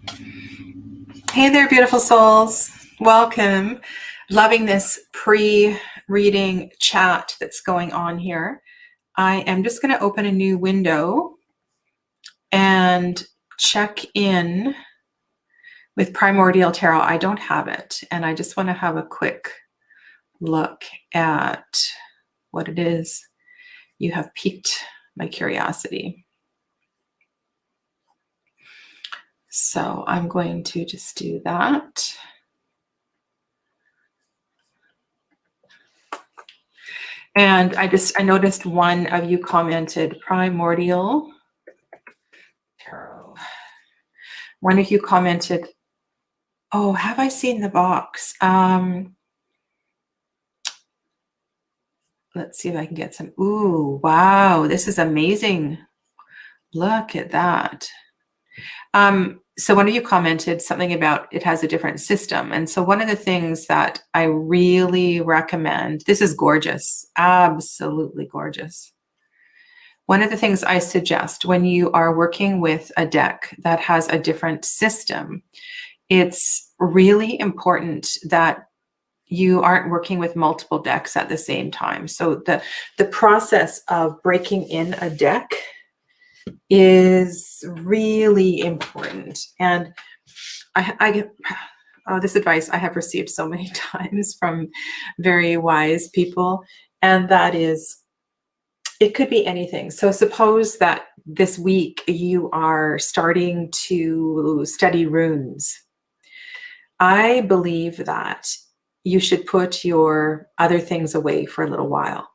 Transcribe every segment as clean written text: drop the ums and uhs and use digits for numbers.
Hey there, beautiful souls. Welcome. Loving this pre-reading chat that's going on here. I am just going to open a new window and check in with Primordial Tarot. I don't have it, and I just want to have a quick look at what it is. You have piqued my curiosity. So I'm going to just do that. And I noticed one of you commented Primordial Tarot. One of you commented, oh, have I seen the box? Let's see if I can get some. Ooh, wow, this is amazing. Look at that. So one of you commented something about it has a different system. And so one of the things that I really recommend, this is gorgeous, absolutely gorgeous. One of the things I suggest when you are working with a deck that has a different system, it's really important that you aren't working with multiple decks at the same time. So the process of breaking in a deck is really important. And I get this advice I have received so many times from very wise people, and that is, it could be anything. So suppose that this week you are starting to study runes. I believe that you should put your other things away for a little while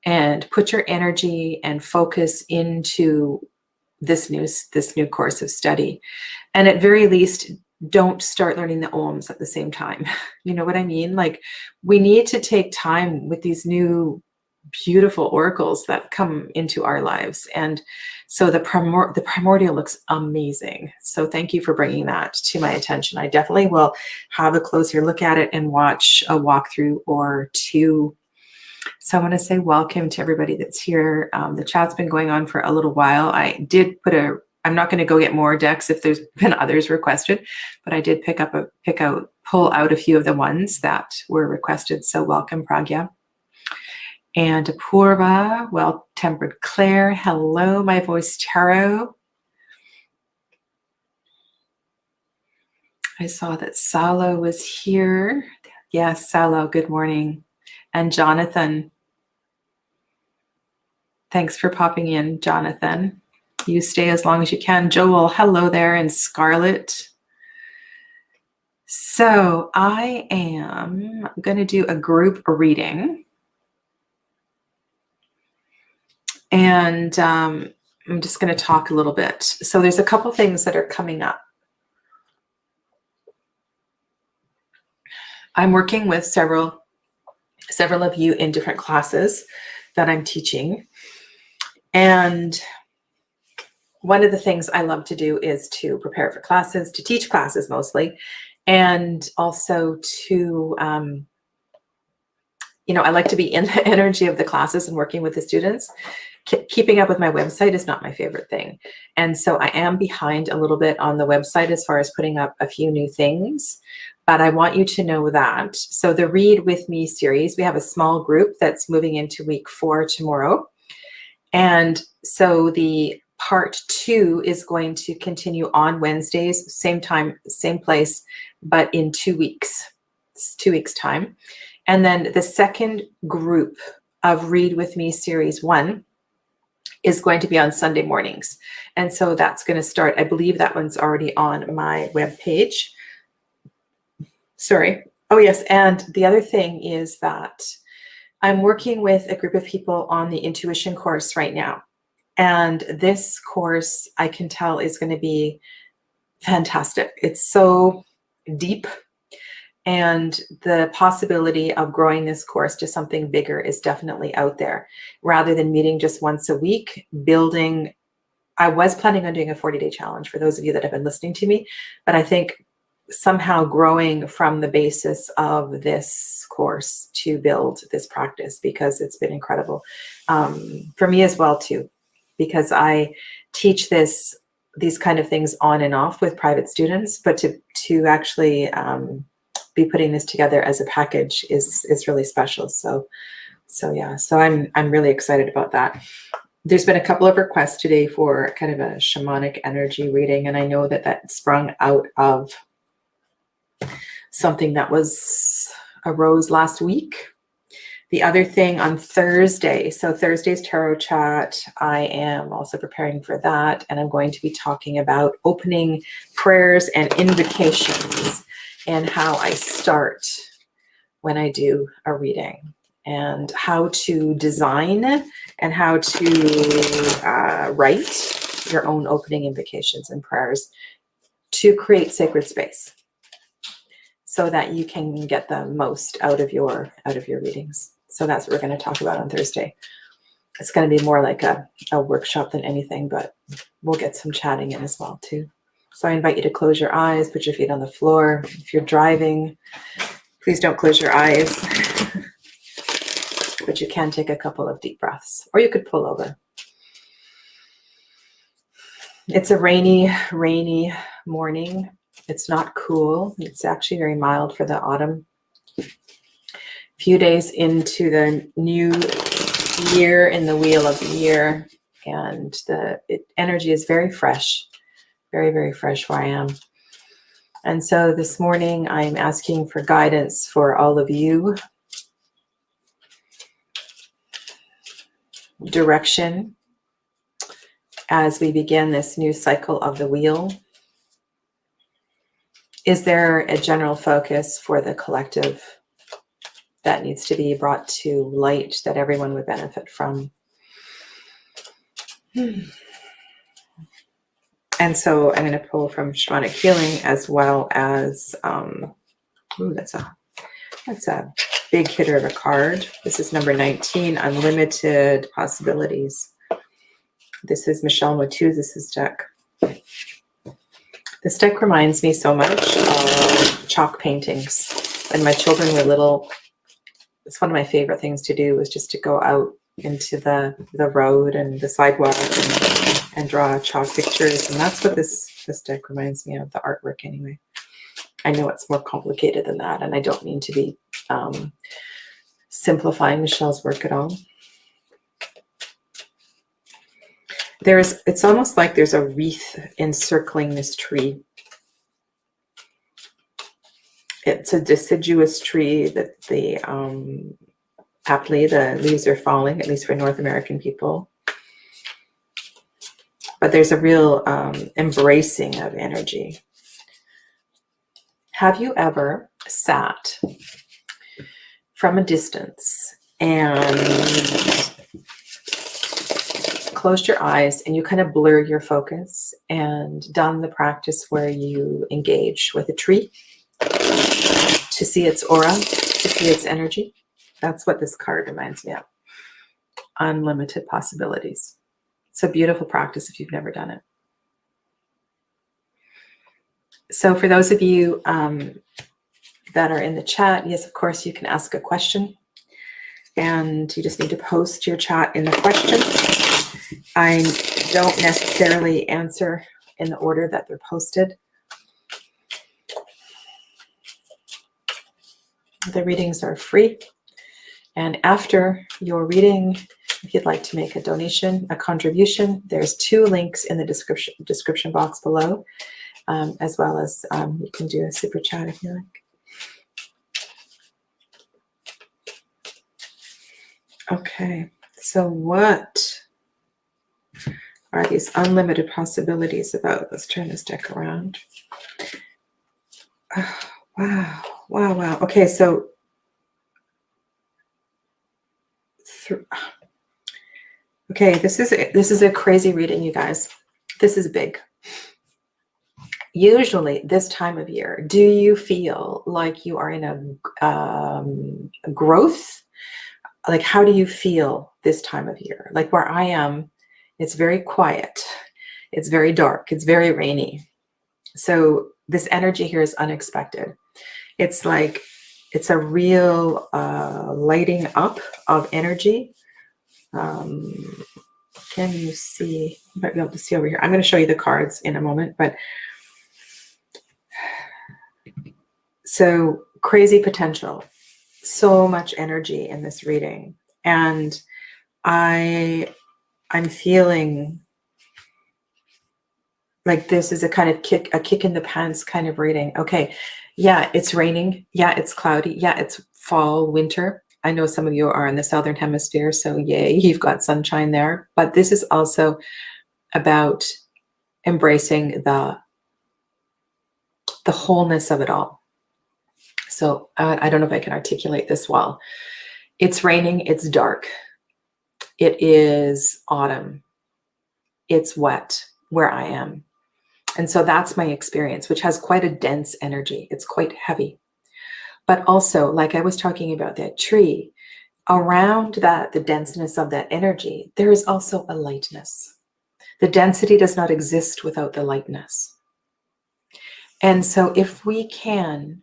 and put your energy and focus into this new course of study. And at very least, don't start learning the OMs at the same time. You know what I mean? Like, we need to take time with these new beautiful oracles that come into our lives. And so the primordial looks amazing. So thank you for bringing that to my attention. I definitely will have a closer look at it and watch a walkthrough or two. So I want to say welcome to everybody that's here. The chat's been going on for a little while. I did I'm not going to go get more decks if there's been others requested, but I did pull out a few of the ones that were requested. So welcome, Pragya. And Apurva, Well-Tempered Claire, hello, my voice tarot. I saw that Salo was here. Yes, Salo, good morning. And Jonathan, thanks for popping in, Jonathan. You stay as long as you can. Joel, hello there, and Scarlett. So I am going to do a group reading. And I'm just going to talk a little bit. So there's a couple things that are coming up. I'm working with several of you in different classes that I'm teaching. And one of the things I love to do is to prepare for classes, to teach classes mostly, and also to, I like to be in the energy of the classes and working with the students. Keeping up with my website is not my favorite thing. And so I am behind a little bit on the website as far as putting up a few new things, but I want you to know that. So the Read With Me series, we have a small group that's moving into week 4 tomorrow. And so the part 2 is going to continue on Wednesdays, same time, same place, but in 2 weeks. It's 2 weeks time. And then the second group of Read With Me series 1 is going to be on Sunday mornings. And so that's going to start, I believe that one's already on my webpage. Sorry. Oh yes, and the other thing is that I'm working with a group of people on the intuition course right now. And this course, I can tell, is going to be fantastic. It's so deep. And the possibility of growing this course to something bigger is definitely out there. Rather than meeting just once a week, building, I was planning on doing a 40-day challenge for those of you that have been listening to me, but I think somehow growing from the basis of this course to build this practice, because it's been incredible for me as well too, because I teach this these kind of things on and off with private students, but to actually be putting this together as a package is really special. So yeah, so I'm really excited about that. There's been a couple of requests today for kind of a shamanic energy reading, and I know that sprung out of something that arose last week. The other thing on Thursday, so Thursday's tarot chat, I am also preparing for that, and I'm going to be talking about opening prayers and invocations and how I start when I do a reading, and how to design and how to write your own opening invocations and prayers to create sacred space so that you can get the most out of your readings. So that's what we're going to talk about on Thursday. It's going to be more like a workshop than anything, but we'll get some chatting in as well too. So I invite you to close your eyes, put your feet on the floor. If you're driving, please don't close your eyes, but you can take a couple of deep breaths, or you could pull over. It's a rainy morning. It's not cool. It's actually very mild for the autumn. Few days into the new year in the wheel of the year, and the energy is very fresh, very, very fresh where I am. And so this morning I'm asking for guidance for all of you, direction as we begin this new cycle of the wheel. Is there a general focus for the collective that needs to be brought to light that everyone would benefit from? And so I'm going to pull from Shamanic Healing, as well as, that's a big hitter of a card. This is number 19, Unlimited Possibilities. This is Michelle Motuz's deck. This deck reminds me so much of chalk paintings. When my children were little, it's one of my favorite things to do, was just to go out into the road and the sidewalk and draw chalk pictures. And that's what this deck reminds me of, the artwork anyway. I know it's more complicated than that, and I don't mean to be simplifying Michelle's work at all. It's almost like there's a wreath encircling this tree. It's a deciduous tree that happily the leaves are falling, at least for North American people. But there's a real embracing of energy. Have you ever sat from a distance and closed your eyes and you kind of blur your focus and done the practice where you engage with a tree to see its aura, to see its energy? That's what this card reminds me of. Unlimited possibilities. It's a beautiful practice if you've never done it. So for those of you that are in the chat, yes, of course, you can ask a question. And you just need to post your chat in the question. I don't necessarily answer in the order that they're posted. The readings are free. And after your reading, if you'd like to make a donation, a contribution, there's 2 links in the description box below, as well as you can do a super chat if you like. Okay, so what are these unlimited possibilities about? Let's turn this deck around. Oh, wow. Okay, so this is a crazy reading, you guys. This is big. Usually this time of year, do you feel like you are in a growth? Like, how do you feel this time of year? Like where I am, it's very quiet. It's very dark. It's very rainy. So this energy here is unexpected. It's like, it's a real lighting up of energy. Can you see? You might be able to see over here. I'm going to show you the cards in a moment, but so crazy potential, so much energy in this reading. And I'm feeling like this is a kind of a kick in the pants kind of reading. Okay. Yeah, it's raining. Yeah, it's cloudy. Yeah, it's fall, winter. I know some of you are in the Southern Hemisphere, so yay, you've got sunshine there. But this is also about embracing the wholeness of it all. So I don't know if I can articulate this well. It's raining, it's dark. It is autumn. It's wet where I am. And so that's my experience, which has quite a dense energy. It's quite heavy. But also, like I was talking about that tree, around that, the denseness of that energy, there is also a lightness. The density does not exist without the lightness. And so if we can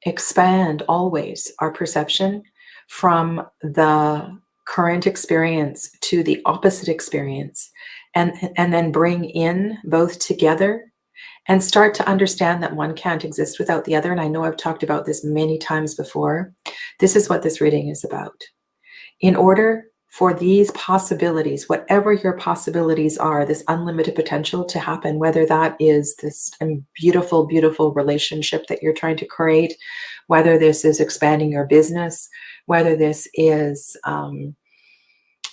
expand always our perception from the current experience to the opposite experience, and then bring in both together and start to understand that one can't exist without the other. And I know I've talked about this many times before. This is what this reading is about. In order for these possibilities, whatever your possibilities are, this unlimited potential to happen, whether that is this beautiful, beautiful relationship that you're trying to create, whether this is expanding your business, whether this is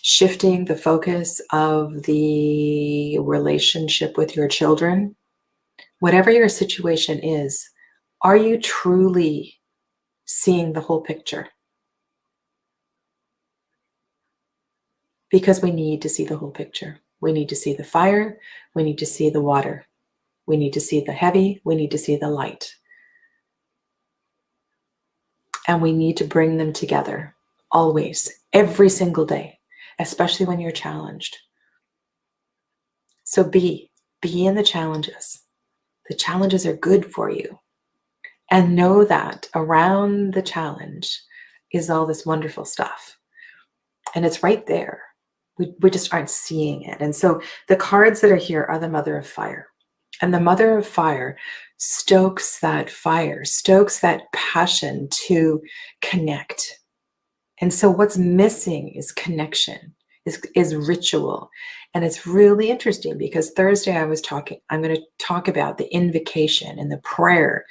shifting the focus of the relationship with your children, whatever your situation is, are you truly seeing the whole picture? Because we need to see the whole picture. We need to see the fire. We need to see the water. We need to see the heavy. We need to see the light. And we need to bring them together always, every single day, especially when you're challenged. So be in the challenges. The challenges are good for you. And know that around the challenge is all this wonderful stuff. And it's right there. We just aren't seeing it. And so the cards that are here are the Mother of Fire. And the Mother of Fire stokes that fire, stokes that passion to connect. And so what's missing is connection, is ritual. And it's really interesting because Thursday I'm going to talk about the invocation and the prayer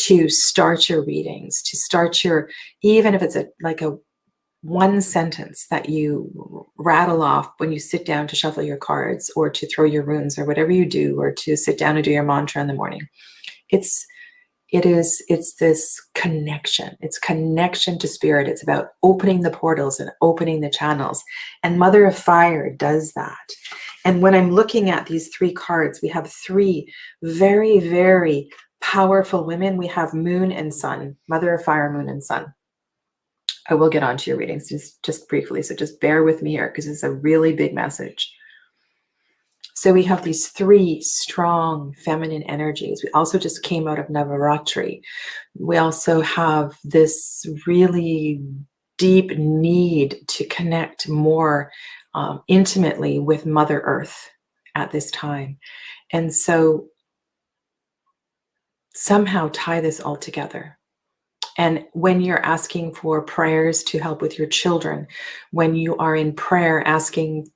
to start your readings, to start your, even if it's like a one sentence that you rattle off when you sit down to shuffle your cards or to throw your runes or whatever you do, or to sit down and do your mantra in the morning. It's this connection. It's connection to spirit. It's about opening the portals and opening the channels. And Mother of Fire does that. And when I'm looking at these three cards, we have three very, very powerful women. We have Moon and Sun, Mother of Fire, Moon and Sun. I will get onto your readings just briefly. So just bear with me here because it's a really big message. So we have these three strong feminine energies. We also just came out of Navaratri. We also have this really deep need to connect more intimately with Mother Earth at this time. And so somehow tie this all together. And when you're asking for prayers to help with your children, when you are in prayer asking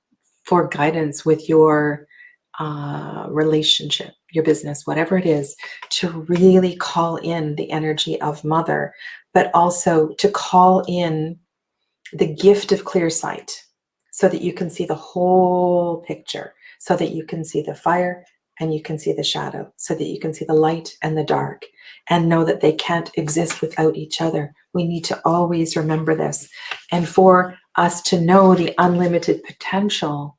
for guidance with your relationship, your business, whatever it is, to really call in the energy of Mother, but also to call in the gift of clear sight so that you can see the whole picture, so that you can see the fire and you can see the shadow, so that you can see the light and the dark, and know that they can't exist without each other. We need to always remember this. And for us to know the unlimited potential,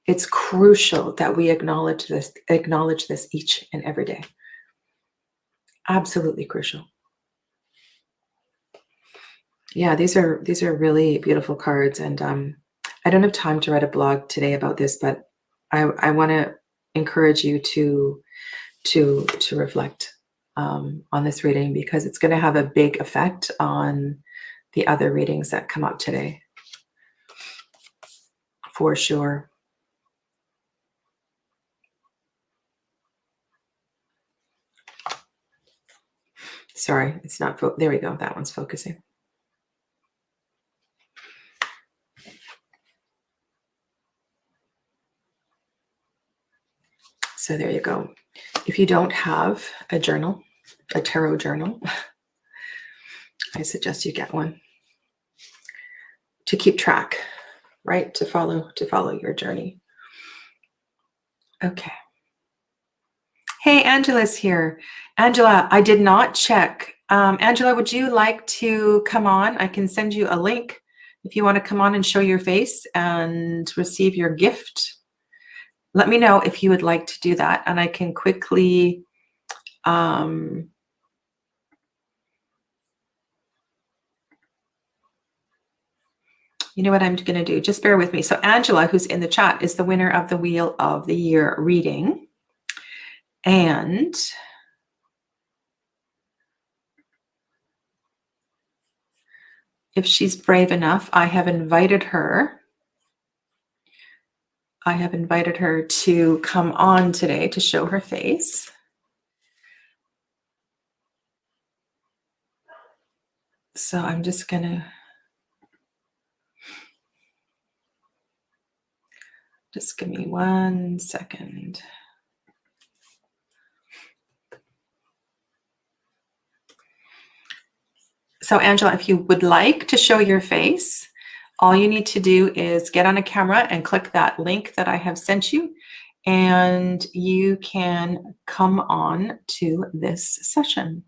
it's crucial that we acknowledge this each and every day. Absolutely crucial. Yeah, these are really beautiful cards. And I don't have time to write a blog today about this, but I want to encourage you to reflect on this reading, because it's going to have a big effect on the other readings that come up today, for sure. Sorry, it's not, there we go. That one's focusing. So there you go. If you don't have a journal, a tarot journal, I suggest you get one to keep track, right? To follow your journey. Okay. Hey, Angela's here. Angela, I did not check. Angela, would you like to come on? I can send you a link if you want to come on and show your face and receive your gift. Let me know if you would like to do that, and I can quickly you know what I'm going to do? Just bear with me. So Angela, who's in the chat, is the winner of the Wheel of the Year reading. And if she's brave enough, I have invited her to come on today to show her face. So I'm just going to just give me 1 second. So Angela, if you would like to show your face, all you need to do is get on a camera and click that link that I have sent you, and you can come on to this session.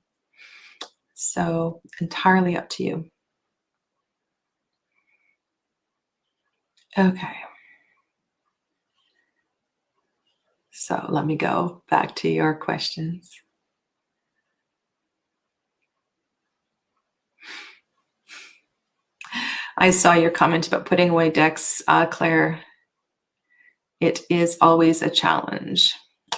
So entirely up to you. Okay. So let me go back to your questions. I saw your comment about putting away decks, Claire. It is always a challenge.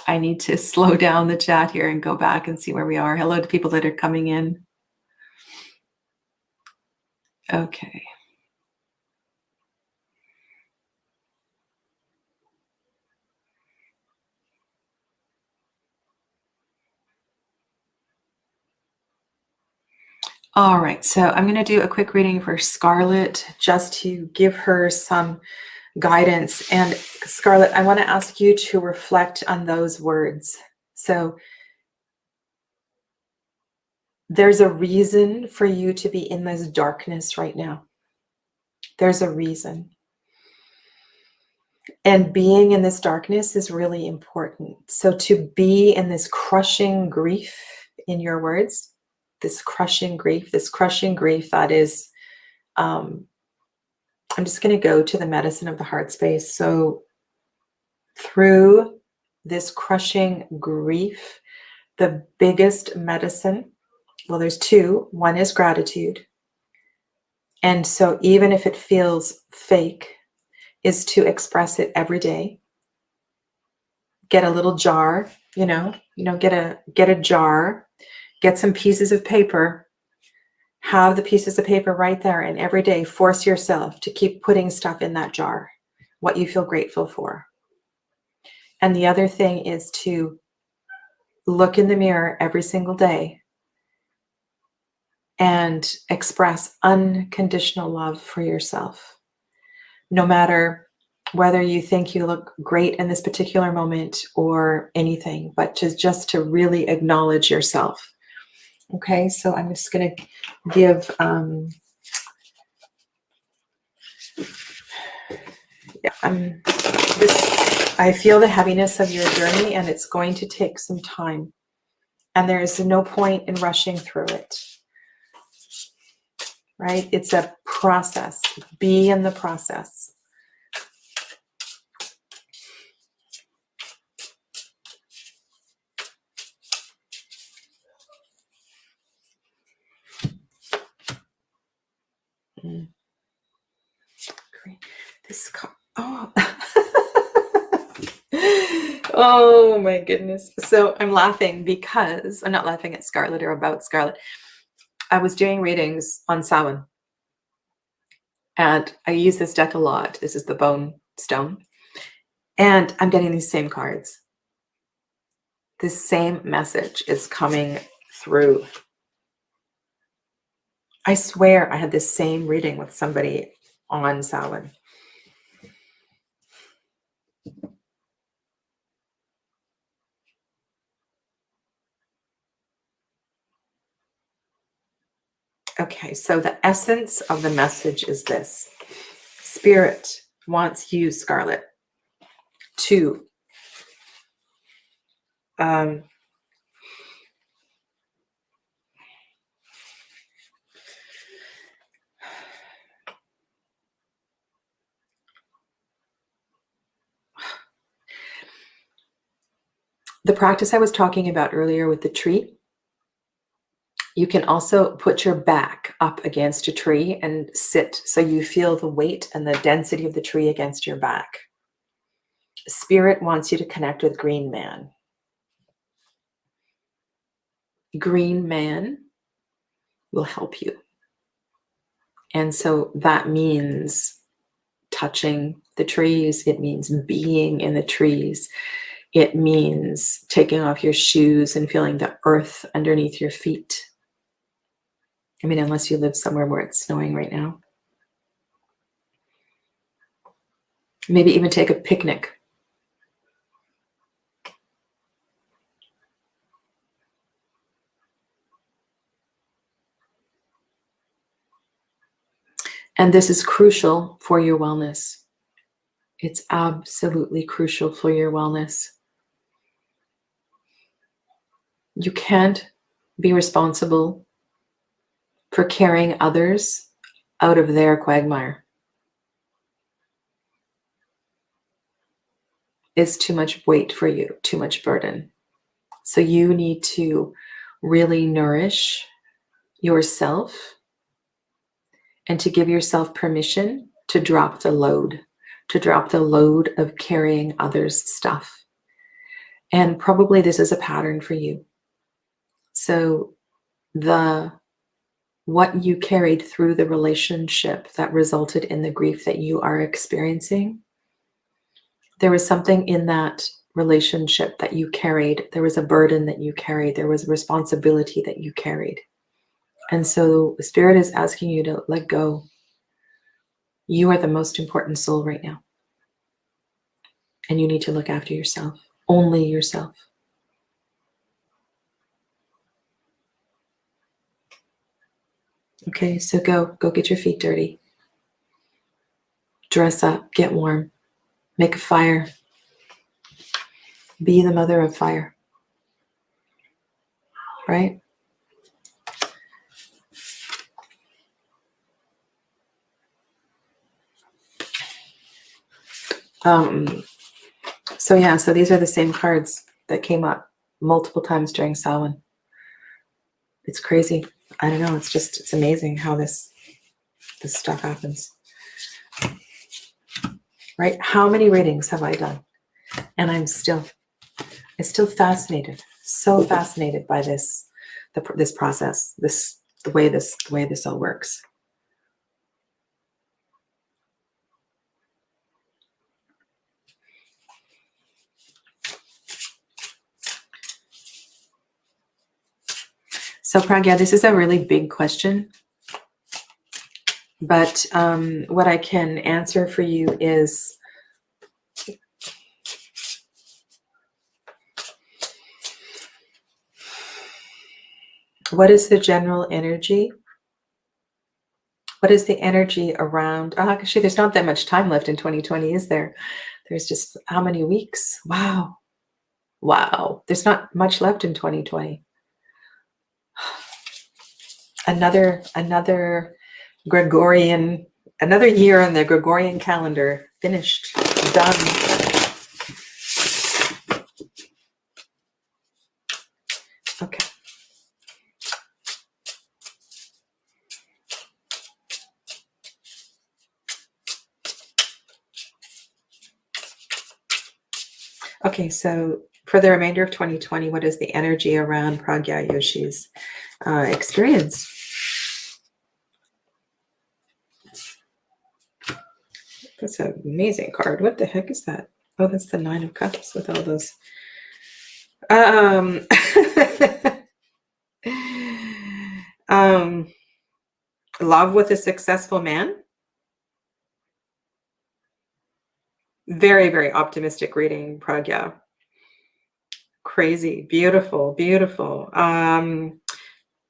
I need to slow down the chat here and go back and see where we are. Hello to people that are coming in. Okay. All right, so I'm going to do a quick reading for Scarlett just to give her some guidance. And Scarlett, I want to ask you to reflect on those words. So there's a reason for you to be in this darkness right now. There's a reason. And being in this darkness is really important. So to be in this crushing grief, in your words, this crushing grief that is, I'm just going to go to the medicine of the heart space. So through this crushing grief, the biggest medicine, well, there's two. One is gratitude. And so even if it feels fake, is to express it every day. Get a little jar, get a jar, get some pieces of paper, have the pieces of paper right there, and every day force yourself to keep putting stuff in that jar, what you feel grateful for. And the other thing is to look in the mirror every single day and express unconditional love for yourself. No matter whether you think you look great in this particular moment or anything, but just to really acknowledge yourself. Okay, so I'm just going to give, I feel the heaviness of your journey, and it's going to take some time. And there is no point in rushing through it. Right? It's a process. Be in the process. Great. This oh. Oh my goodness. So I'm laughing because I'm not laughing at Scarlett or about Scarlett. I was doing readings on Samhain, and I use this deck a lot. This is the Bone Stone, and I'm getting these same cards. This same message is coming through. I swear I had this same reading with somebody on Samhain. Okay, so the essence of the message is this. Spirit wants you, Scarlet, to the practice I was talking about earlier with the tree. You can also put your back up against a tree and sit so you feel the weight and the density of the tree against your back. Spirit wants you to connect with Green Man. Green Man will help you. And so that means touching the trees. It means being in the trees. It means taking off your shoes and feeling the earth underneath your feet. I mean, unless you live somewhere where it's snowing right now. Maybe even take a picnic. And this is crucial for your wellness. It's absolutely crucial for your wellness. You can't be responsible for carrying others out of their quagmire. It's too much weight for you, too much burden. So you need to really nourish yourself and to give yourself permission to drop the load of carrying others' stuff. And probably this is a pattern for you. So what you carried through the relationship that resulted in the grief that you are experiencing, there was something in that relationship that you carried. There was a burden that you carried. There was a responsibility that you carried. And so Spirit is asking you to let go. You are the most important soul right now. And you need to look after yourself, only yourself. Okay, so go get your feet dirty. Dress up, get warm, make a fire. Be the mother of fire, right? So these are the same cards that came up multiple times during Samhain. It's crazy. I don't know. It's amazing how this stuff happens. Right? How many readings have I done? And I'm still fascinated. So fascinated by this process, the way this all works. So Pragya, this is a really big question. But what I can answer for you is what is the general energy? What is the energy around? Actually, there's not that much time left in 2020, is there? There's just how many weeks? Wow. There's not much left in 2020. Another year on the Gregorian calendar, finished, done. Okay. Okay, so for the remainder of 2020, what is the energy around Pragya Yoshi's experience? That's an amazing card. What the heck is that? Oh, that's the 9 of Cups with all those. Love with a successful man. Very, very optimistic reading, Pragya. Crazy. Beautiful, beautiful.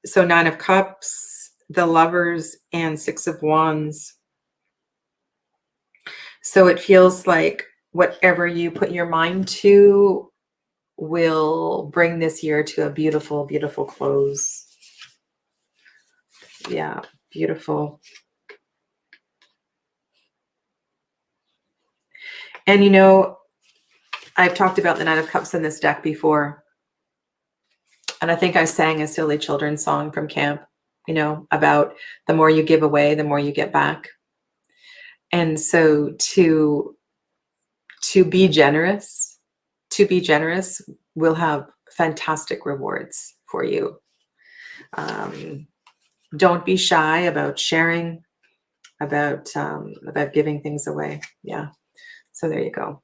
So 9 of Cups, the Lovers, and 6 of Wands. So it feels like whatever you put your mind to will bring this year to a beautiful, beautiful close. Yeah, beautiful. And you know, I've talked about the 9 of Cups in this deck before. And I think I sang a silly children's song from camp, you know, about the more you give away, the more you get back. And so to be generous, will have fantastic rewards for you. Don't be shy about sharing, about giving things away. Yeah. So there you go.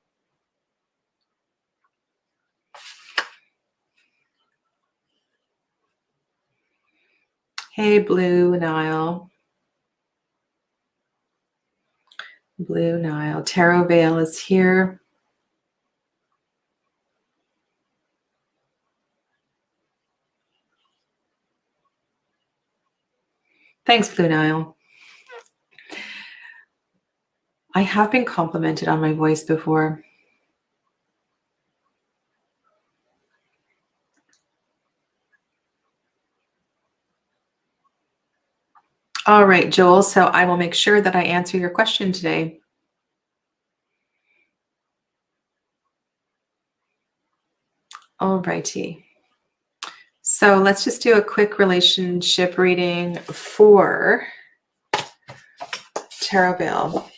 Hey, Blue Nile. Blue Nile. Tarot Veil is here. Thanks, Blue Nile. I have been complimented on my voice before. All right, Joel. So I will make sure that I answer your question today. All righty. So let's just do a quick relationship reading for Tarot Veil.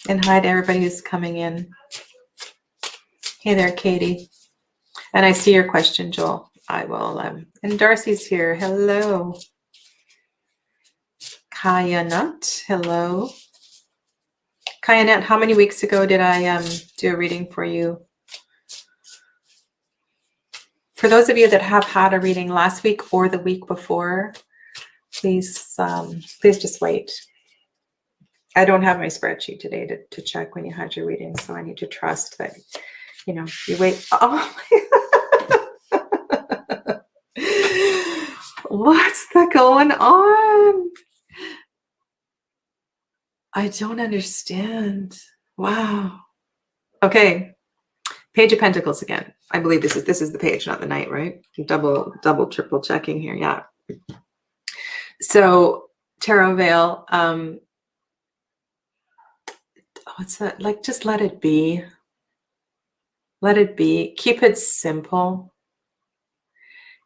And hi to everybody who's coming in. Hey there, Katie. And I see your question, Joel. I will. And Darcy's here. Hello. Kaya Nut. Hello. Kaya Nut, how many weeks ago did I do a reading for you? For those of you that have had a reading last week or the week before, please just wait. I don't have my spreadsheet today to check when you had your reading, so I need to trust that, you know, you wait. Oh, what's that going on? I don't understand. Wow. Okay. Page of Pentacles again. I believe this is the page, not the Knight, right? Double, triple checking here. Yeah. So Tarot Veil, what's that? Like, just let it be. Let it be. Keep it simple.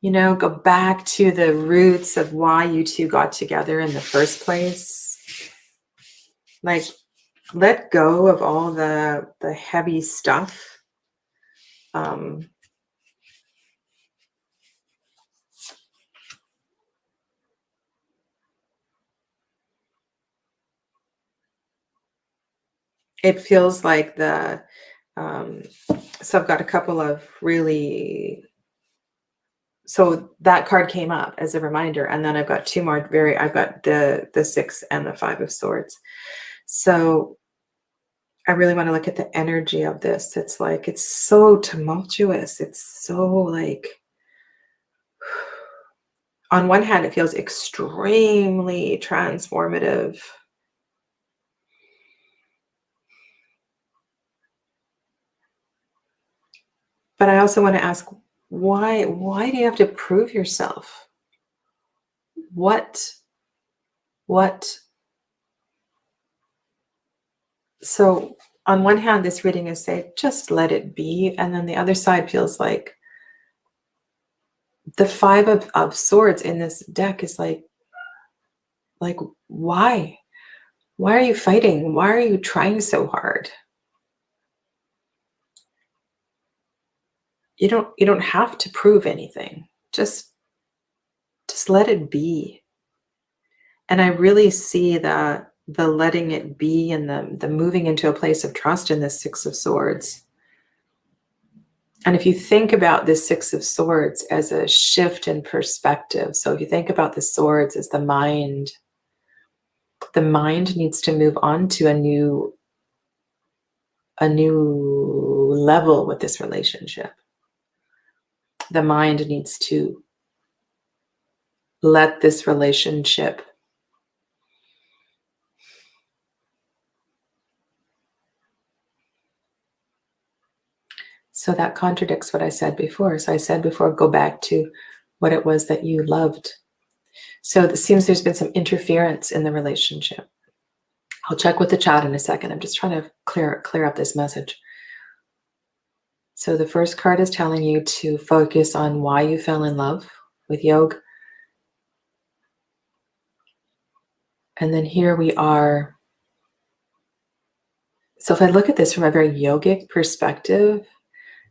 You know, go back to the roots of why you two got together in the first place. Like, let go of all the heavy stuff. It feels like so I've got a couple of really, so that card came up as a reminder, and then I've got two more I've got the 6 and the 5 of Swords. So I really want to look at the energy of this. It's like, it's so tumultuous. It's so like, on one hand, it feels extremely transformative. But I also want to ask, why do you have to prove yourself? What? So on one hand, this reading is saying, just let it be. And then the other side feels like the 5 of Swords in this deck is like, why? Why are you fighting? Why are you trying so hard? You don't have to prove anything. Just let it be. And I really see the letting it be and the moving into a place of trust in this Six of Swords. And if you think about this Six of Swords as a shift in perspective, so if you think about the swords as the mind needs to move on to a new level with this relationship. The mind needs to let this relationship so that contradicts what I said before. So I said before, go back to what it was that you loved. So it seems there's been some interference in the relationship. I'll check with the chat in a second. I'm just trying to clear up this message. So the first card is telling you to focus on why you fell in love with yoga. And then here we are. So if I look at this from a very yogic perspective,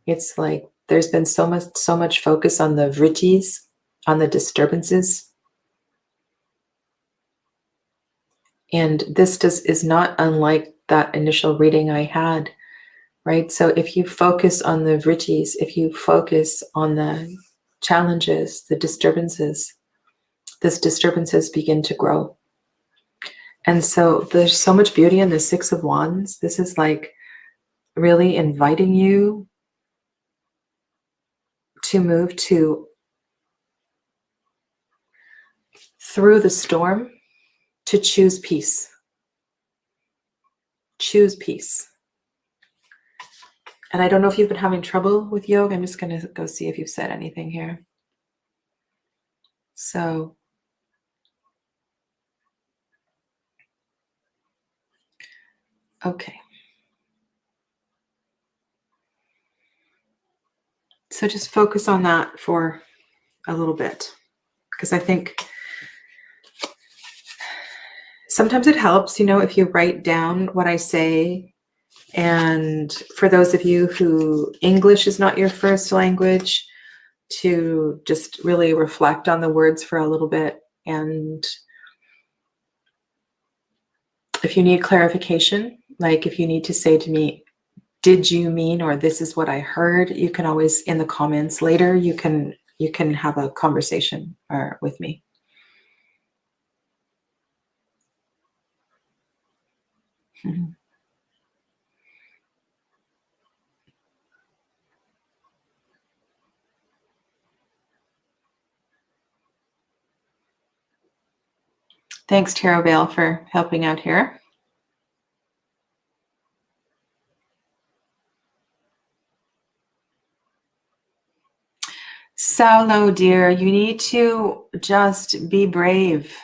it's like there's been so much focus on the vrittis, on the disturbances. And this is not unlike that initial reading I had, right? So if you focus on the vrittis, if you focus on the challenges, the disturbances, these disturbances begin to grow. And so there's so much beauty in the Six of Wands. This is like really inviting you to move through the storm, to choose peace. Choose peace. And I don't know if you've been having trouble with yoga. I'm just going to go see if you've said anything here. So, okay. So just focus on that for a little bit, because I think sometimes it helps, if you write down what I say. And for those of you who English is not your first language, to just really reflect on the words for a little bit. And if you need clarification, like if you need to say to me, did you mean, or this is what I heard, you can always, in the comments later, you can have a conversation with me. Mm-hmm. Thanks, Tarot Vale, for helping out here. Saulo, dear, you need to just be brave.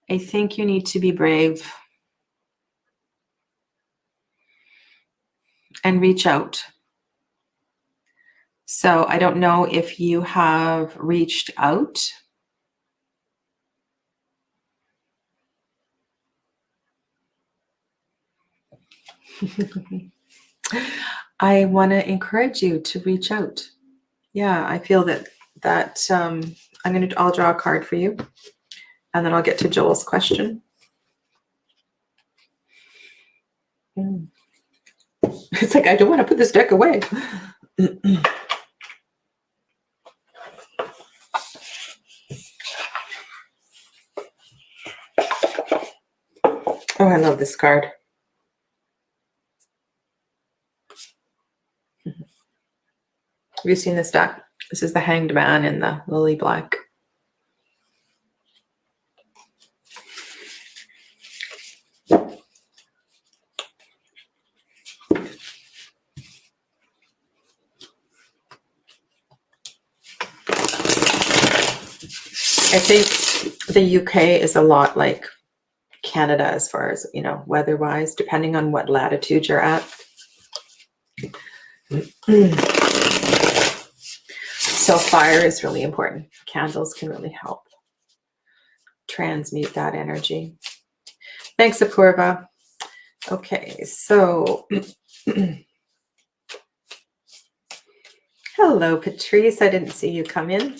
I think you need to be brave and reach out. So I don't know if you have reached out. I want to encourage you to reach out. Yeah, I feel that I'll draw a card for you, and then I'll get to Joel's question. It's like, I don't want to put this deck away. Oh, I love this card. Have you seen this deck? This is the Hanged Man in the Lily Black. I think the UK is a lot like Canada as far as, weather-wise, depending on what latitude you're at. So fire is really important. Candles can really help transmute that energy. Thanks, Apurva. Okay, so hello, Patrice. I didn't see you come in.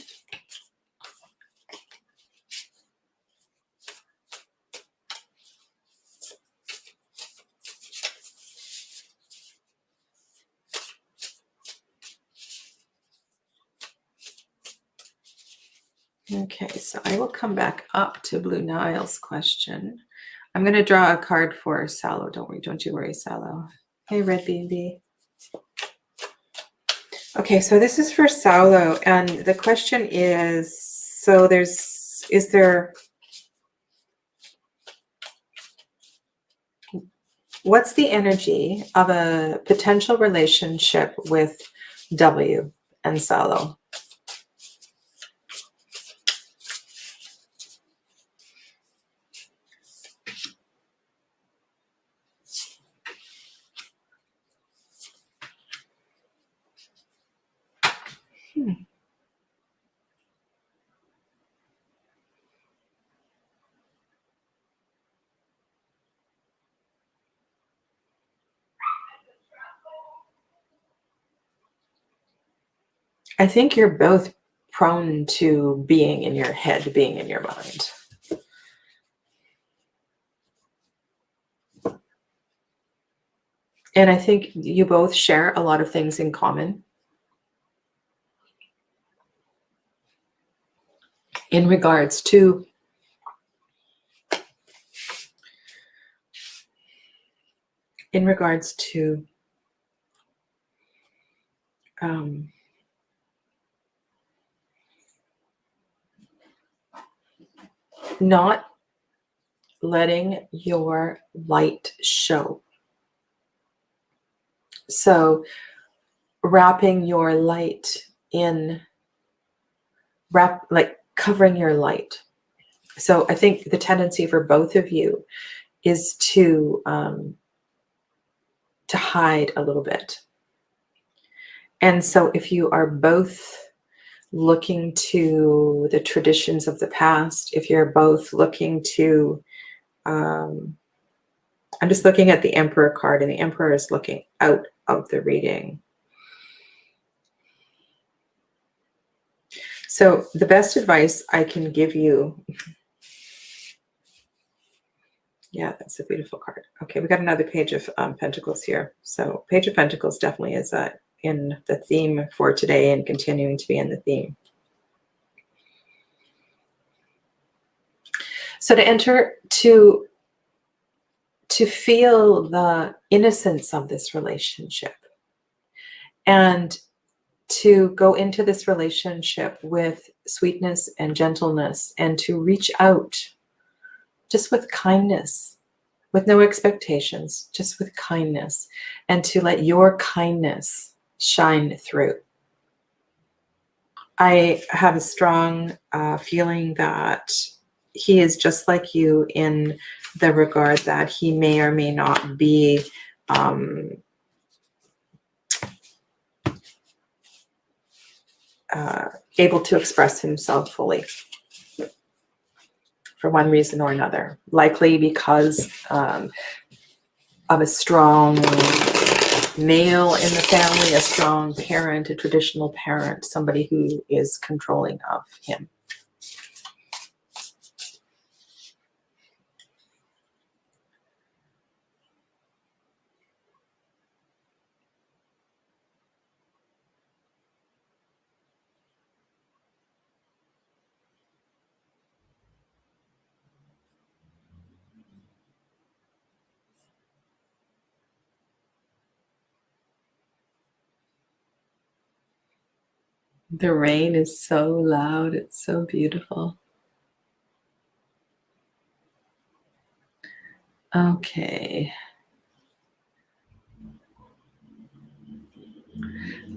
Okay, so I will come back up to Blue Nile's question. I'm going to draw a card for Sallow. Don't you worry, Sallow. Hey, Red B&B. Okay, so this is for Sallow, and the question is, so what's the energy of a potential relationship with W and Sallow? I think you're both prone to being in your head, being in your mind. And I think you both share a lot of things in common in regards to um, not letting your light show. So wrapping your light in, like covering your light. So I think the tendency for both of you is to hide a little bit. And so if you are both looking to the traditions of the past, if you're both looking to, I'm just looking at the Emperor card, and the Emperor is looking out of the reading. So the best advice I can give you, yeah, that's a beautiful card. Okay, we got another Page of Pentacles here. So Page of Pentacles definitely is in the theme for today and continuing to be in the theme. So to enter, to feel the innocence of this relationship, and to go into this relationship with sweetness and gentleness, and to reach out just with kindness, with no expectations, just with kindness, and to let your kindness shine through. I have a strong feeling that he is just like you in the regard that he may or may not be able to express himself fully for one reason or another, likely because of a strong male in the family, a strong parent, a traditional parent, somebody who is controlling of him. The rain is so loud. It's so beautiful. Okay.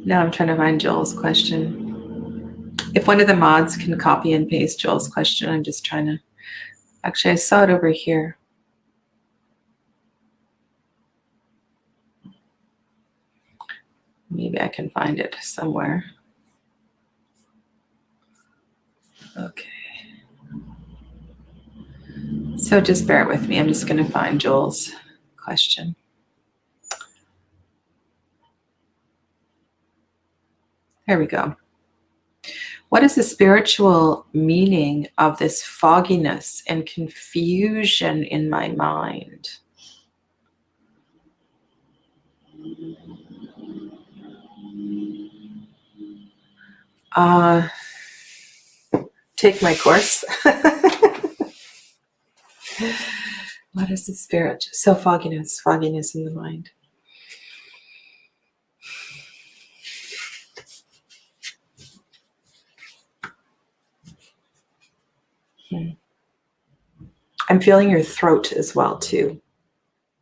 Now I'm trying to find Joel's question. If one of the mods can copy and paste Joel's question, I'm just trying to... Actually, I saw it over here. Maybe I can find it somewhere. Okay. So just bear with me. I'm just going to find Joel's question. There we go. What is the spiritual meaning of this fogginess and confusion in my mind? take my course. What is the spirit? So fogginess in the mind. I'm feeling your throat as well too.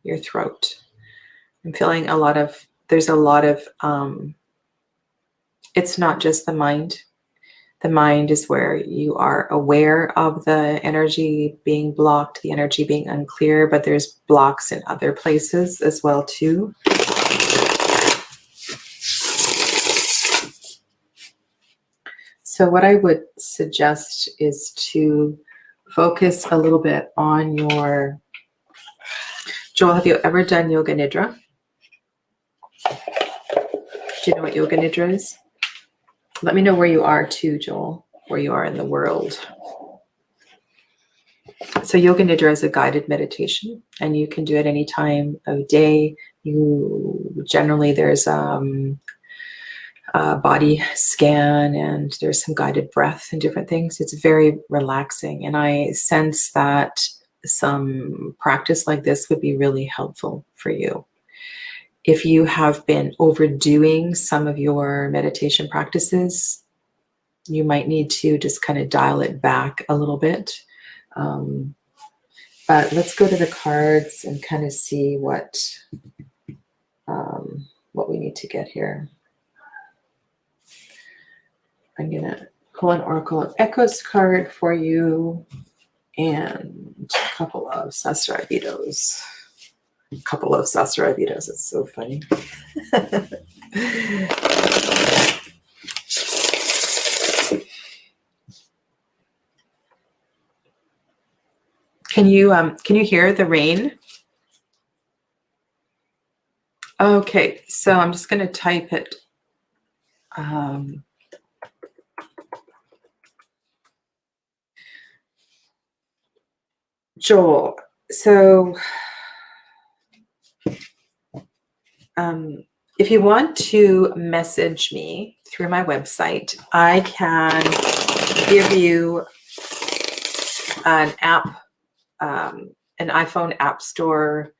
Your throat. I'm feeling there's a lot of, it's not just the mind. The mind is where you are aware of the energy being blocked, the energy being unclear, but there's blocks in other places as well too. So what I would suggest is to focus a little bit on your, Joel, have you ever done Yoga Nidra? Do you know what Yoga Nidra is? Let me know where you are too, Joel, where you are in the world. So Yoga Nidra is a guided meditation, and you can do it any time of day. Generally there's a body scan, and there's some guided breath and different things. It's very relaxing, and I sense that some practice like this would be really helpful for you. If you have been overdoing some of your meditation practices, you might need to just kind of dial it back a little bit. But let's go to the cards and kind of see what we need to get here. I'm going to pull an Oracle of Echoes card for you and a couple of Sasravitos. It's so funny. Can you hear the rain? Okay, so I'm just going to type it. Joel, so if you want to message me through my website, I can give you an app, an iPhone app store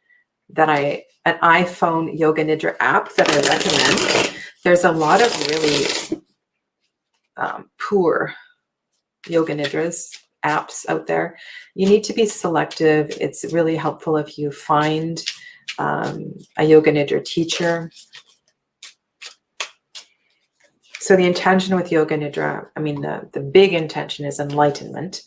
an iPhone Yoga Nidra app that I recommend. There's a lot of really poor Yoga Nidras apps out there. You need to be selective. It's really helpful if you find a Yoga Nidra teacher. So the intention with Yoga Nidra, I mean, the big intention is enlightenment,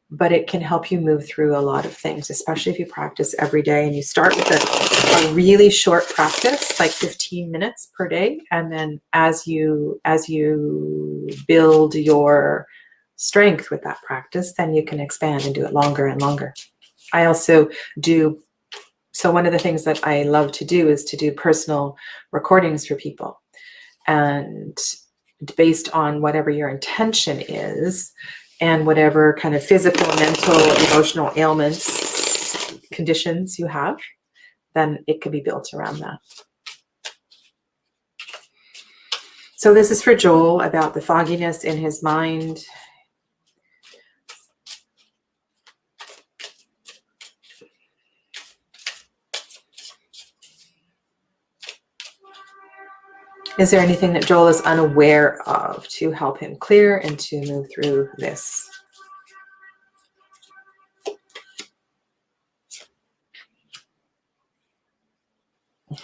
but it can help you move through a lot of things, especially if you practice every day and you start with a really short practice, like 15 minutes per day. And then as you build your strength with that practice, then you can expand and do it longer and longer. I also so one of the things that I love to do is to do personal recordings for people. And based on whatever your intention is, and whatever kind of physical, mental, emotional ailments, conditions you have, then it could be built around that. So this is for Joel about the fogginess in his mind. Is there anything that Joel is unaware of to help him clear and to move through this?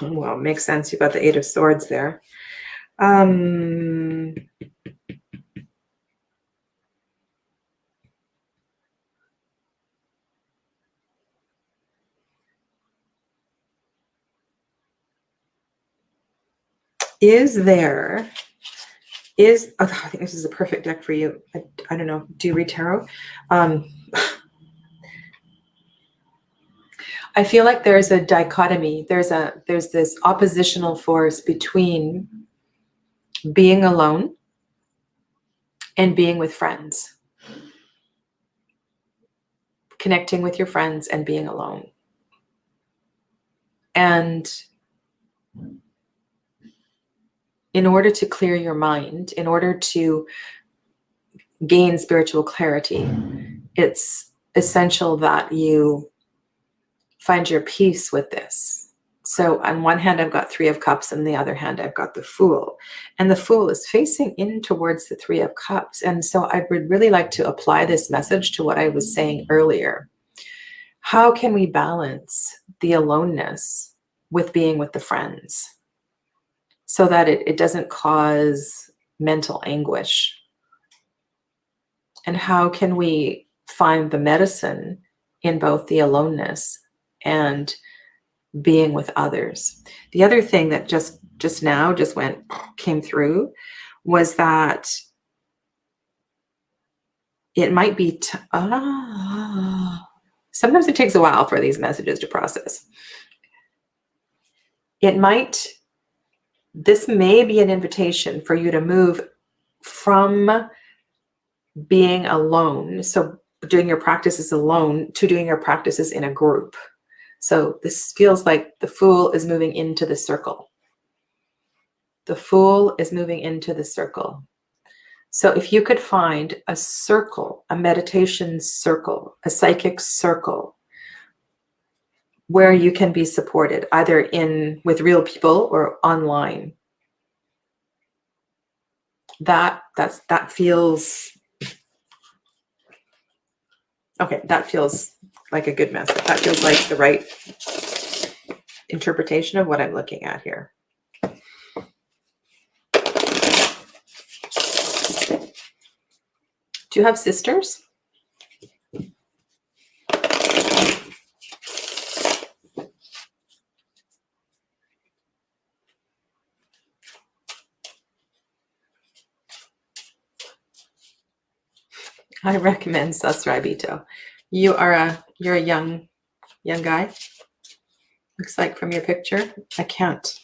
Well, makes sense. You've got the Eight of Swords there. I think this is a perfect deck for you. I don't know. Do you read tarot? I feel like there's a dichotomy. There's this oppositional force between being alone and being with friends. Connecting with your friends and being alone. And in order to clear your mind, in order to gain spiritual clarity, it's essential that you find your peace with this. So on one hand, I've got Three of Cups, and the other hand, I've got the Fool. And the Fool is facing in towards the Three of Cups. And so I would really like to apply this message to what I was saying earlier. How can we balance the aloneness with being with the friends so that it doesn't cause mental anguish? And how can we find the medicine in both the aloneness and being with others? The other thing that just now came through was that it might be sometimes it takes a while for these messages to process. This may be an invitation for you to move from being alone, so doing your practices alone, to doing your practices in a group. So this feels like the Fool is moving into the circle. The Fool is moving into the circle. So if you could find a circle, a meditation circle, a psychic circle, where you can be supported, either with real people or online, that feels okay. That feels like a good message. That feels like the right interpretation of what I'm looking at here. Do you have sisters? I recommend Sasrabito. You're a young guy. Looks like from your picture. I can't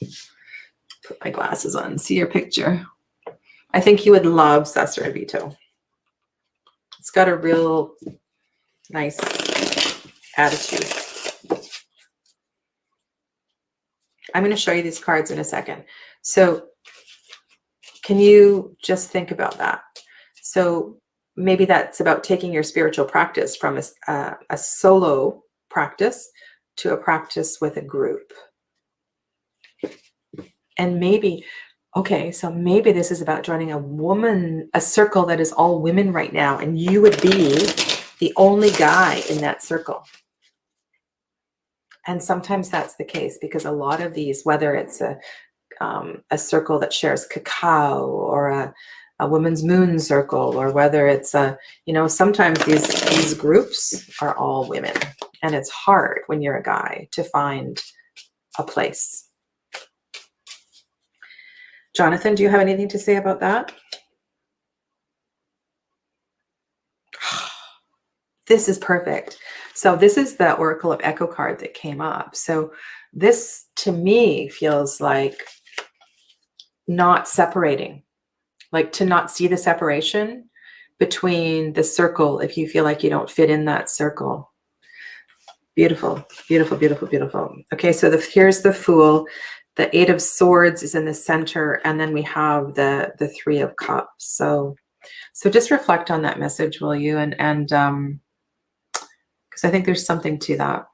put my glasses on and see your picture. I think you would love Sasrabito. It's got a real nice attitude. I'm going to show you these cards in a second. So can you just think about that? So maybe that's about taking your spiritual practice from a solo practice to a practice with a group. And maybe, okay, so maybe this is about joining a circle that is all women right now, and you would be the only guy in that circle. And sometimes that's the case, because a lot of these, whether it's a circle that shares cacao, or a women's moon circle, or whether it's sometimes these groups are all women, and it's hard when you're a guy to find a place. Jonathan, do you have anything to say about that? This is perfect. So this is the Oracle of Echo card that came up. So this to me feels like not separating, like to not see the separation between the circle if you feel like you don't fit in that circle. Beautiful, beautiful, beautiful, beautiful. Okay, so here's the Fool. The Eight of Swords is in the center, and then we have the Three of Cups. So just reflect on that message, will you? And because I think there's something to that.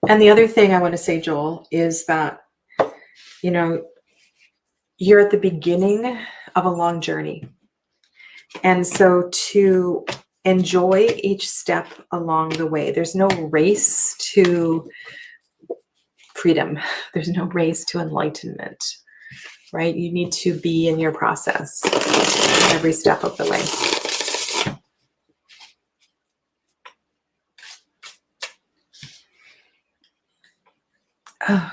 And the other thing I want to say, Joel, is that, you're at the beginning of a long journey. And so to enjoy each step along the way, there's no race to freedom. There's no race to enlightenment, right? You need to be in your process every step of the way. Okay.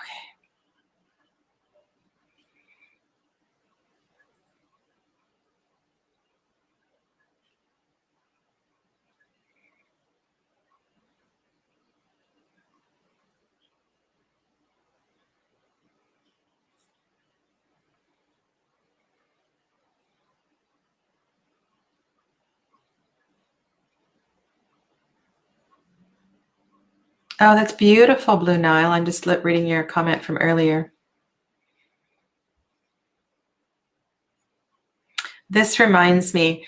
Oh, that's beautiful, Blue Nile. I'm just reading your comment from earlier. This reminds me,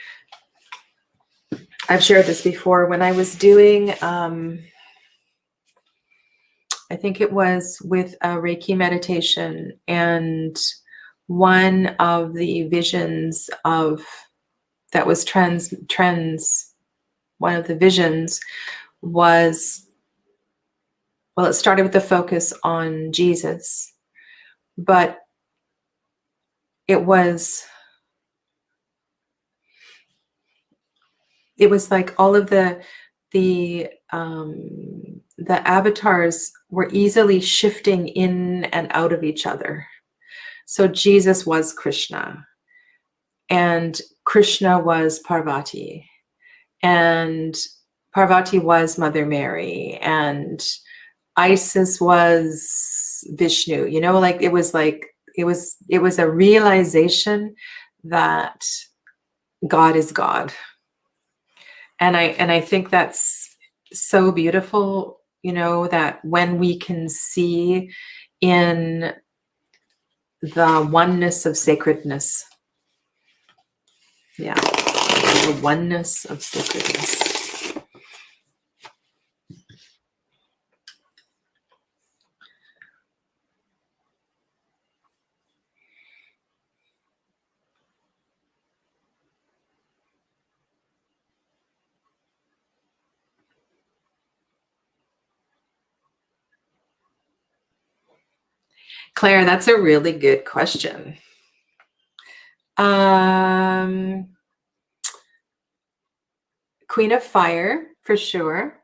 I've shared this before, when I was doing, I think it was with a Reiki meditation, and one of the visions of, that was one of the visions was, well, it started with the focus on Jesus, but it was like all of the avatars were easily shifting in and out of each other. So Jesus was Krishna, and Krishna was Parvati, and Parvati was Mother Mary, and Isis was Vishnu. You know, like it was a realization that God is God. And I think that's so beautiful, you know, that when we can see in the oneness of sacredness. Yeah, the oneness of sacredness. Claire, that's a really good question. Queen of Fire, for sure.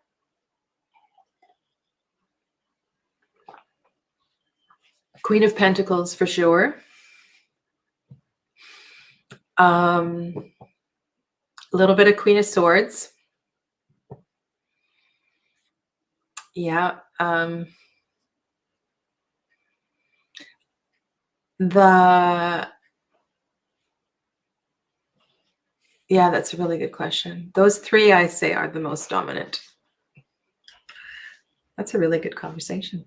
Queen of Pentacles, for sure. A little bit of Queen of Swords. Yeah. Yeah, that's a really good question. Those three, I say, are the most dominant. That's a really good conversation.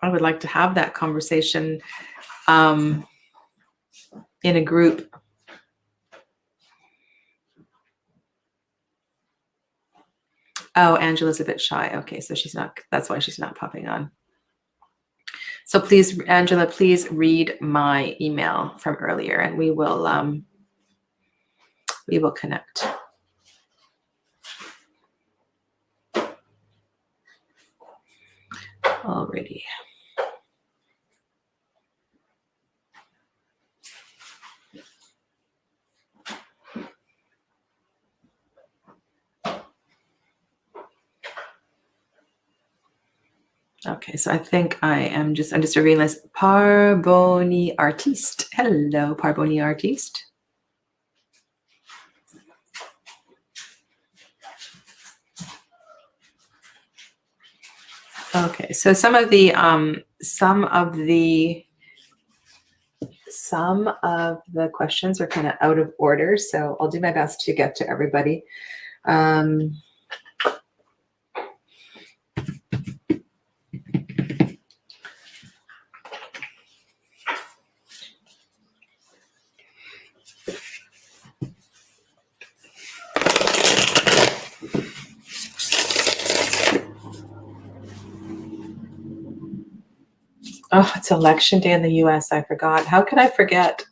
I would like to have that conversation in a group. Oh, Angela's a bit shy. Okay, so she's not, that's why she's not popping on. So please, Angela, please read my email from earlier, and we will connect. Alrighty. Okay, so I think I'm just reading this. Parboni Artiste. Hello, Parboni Artiste. Okay, so some of the questions are kind of out of order, so I'll do my best to get to everybody. Oh, it's election day in the US. I forgot. How could I forget?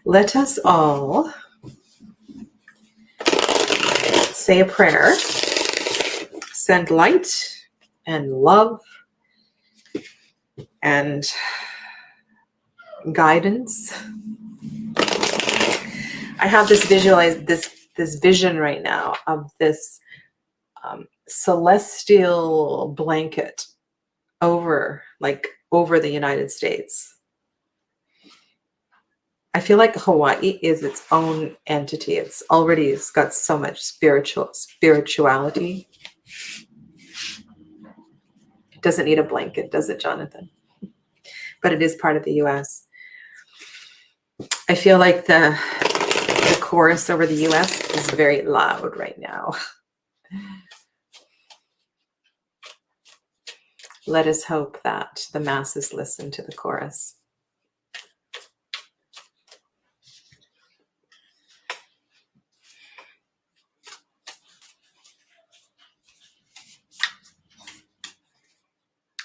Let us all say a prayer, send light and love and guidance. I have this vision right now of this celestial blanket over the United States. I feel like Hawaii is its own entity. It's got so much spirituality. It doesn't need a blanket, does it, Jonathan? But it is part of the US. I feel like the chorus over the US is very loud right now. Let us hope that the masses listen to the chorus.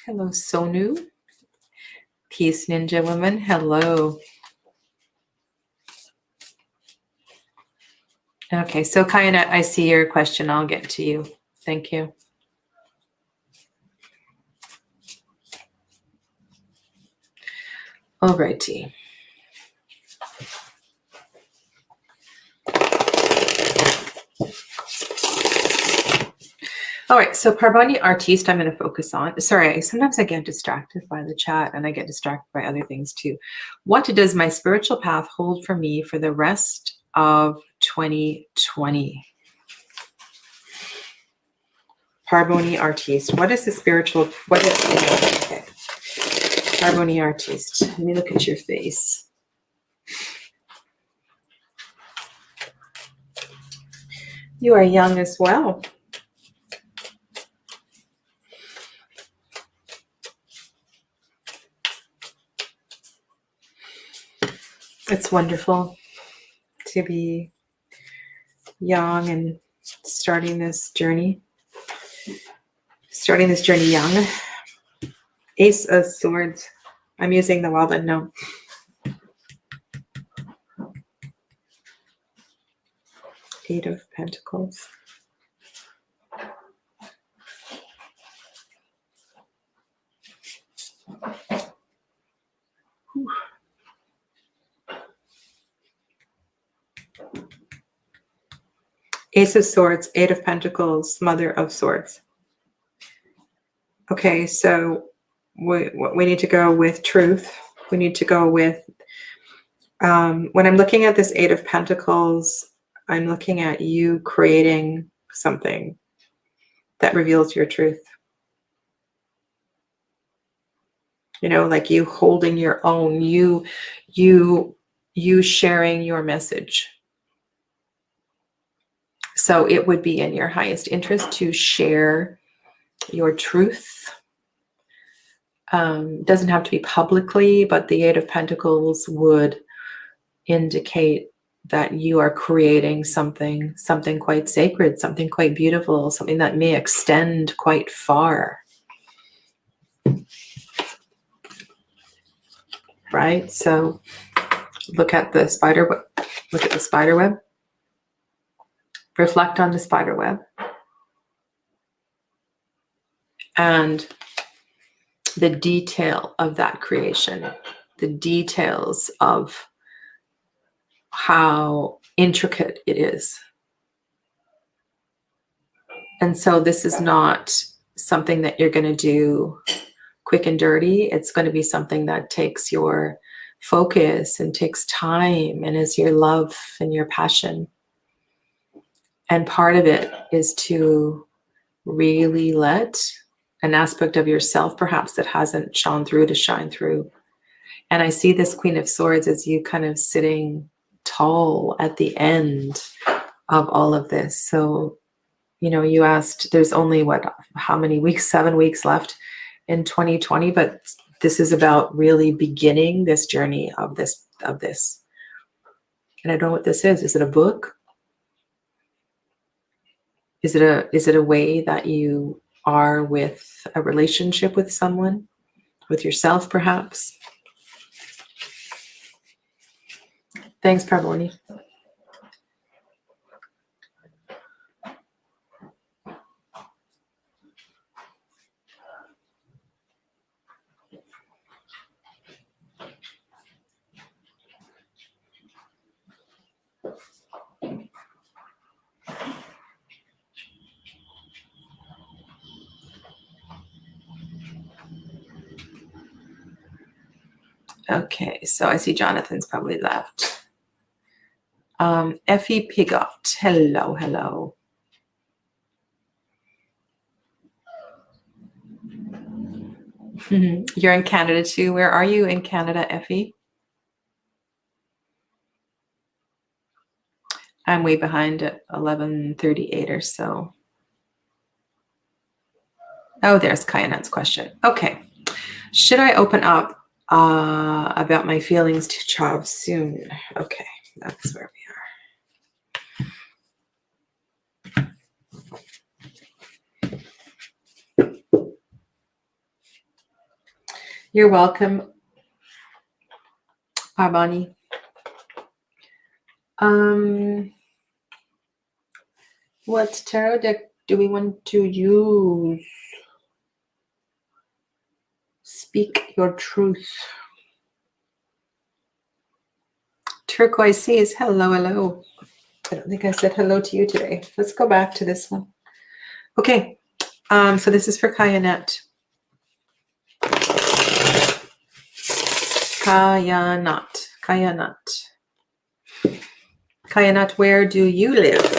Hello, Sonu. Peace Ninja Woman. Hello. Okay, so Kayana, I see your question. I'll get to you. Thank you. Alrighty. All right, so Parvani Artiste, I'm going to focus on. Sorry, sometimes I get distracted by the chat and I get distracted by other things too. What does my spiritual path hold for me for the rest of 2020? Parvani Artiste, what is the spiritual, what is, okay. Parvani Artiste, let me look at your face. You are young as well. It's wonderful to be young and starting this journey young. Ace of Swords. I'm using the Wildland No. Eight of Pentacles. Whew. Ace of Swords, Eight of Pentacles, Mother of Swords. Okay, so we need to go with truth. We need to go with, when I'm looking at this Eight of Pentacles, I'm looking at you creating something that reveals your truth. You know, like you holding your own, you sharing your message. So it would be in your highest interest to share your truth. Doesn't have to be publicly, but the Eight of Pentacles would indicate that you are creating something quite sacred, something quite beautiful, something that may extend quite far. Right? So look at the spider web. Look at the spider web. Reflect on the spider web. And the detail of that creation, the details of how intricate it is. And so this is not something that you're going to do quick and dirty. It's going to be something that takes your focus and takes time and is your love and your passion. And part of it is to really let an aspect of yourself perhaps that hasn't shone through to shine through. And I see this Queen of Swords as you kind of sitting tall at the end of all of this. So, you know, you asked, there's only how many weeks? 7 weeks left in 2020, but this is about really beginning this journey of this. And I don't know what this is. Is it a book? Is it a way that you are with a relationship with someone, with yourself perhaps? Thanks, Parvani. Okay, so I see Jonathan's probably left. Effie Pigot, hello. You're in Canada too. Where are you in Canada, Effie? I'm way behind at 11:38 or so. Oh, there's Kayanet's question. Okay. Should I open up about my feelings to Chav soon? Okay, that's where we are. You're welcome, Armani. What tarot deck do we want to use? Speak your truth. Turquoise seas. Hello, hello. I don't think I said hello to you today. Let's go back to this one. Okay. So this is for Kayanet. Kayanat. Kayanat, where do you live?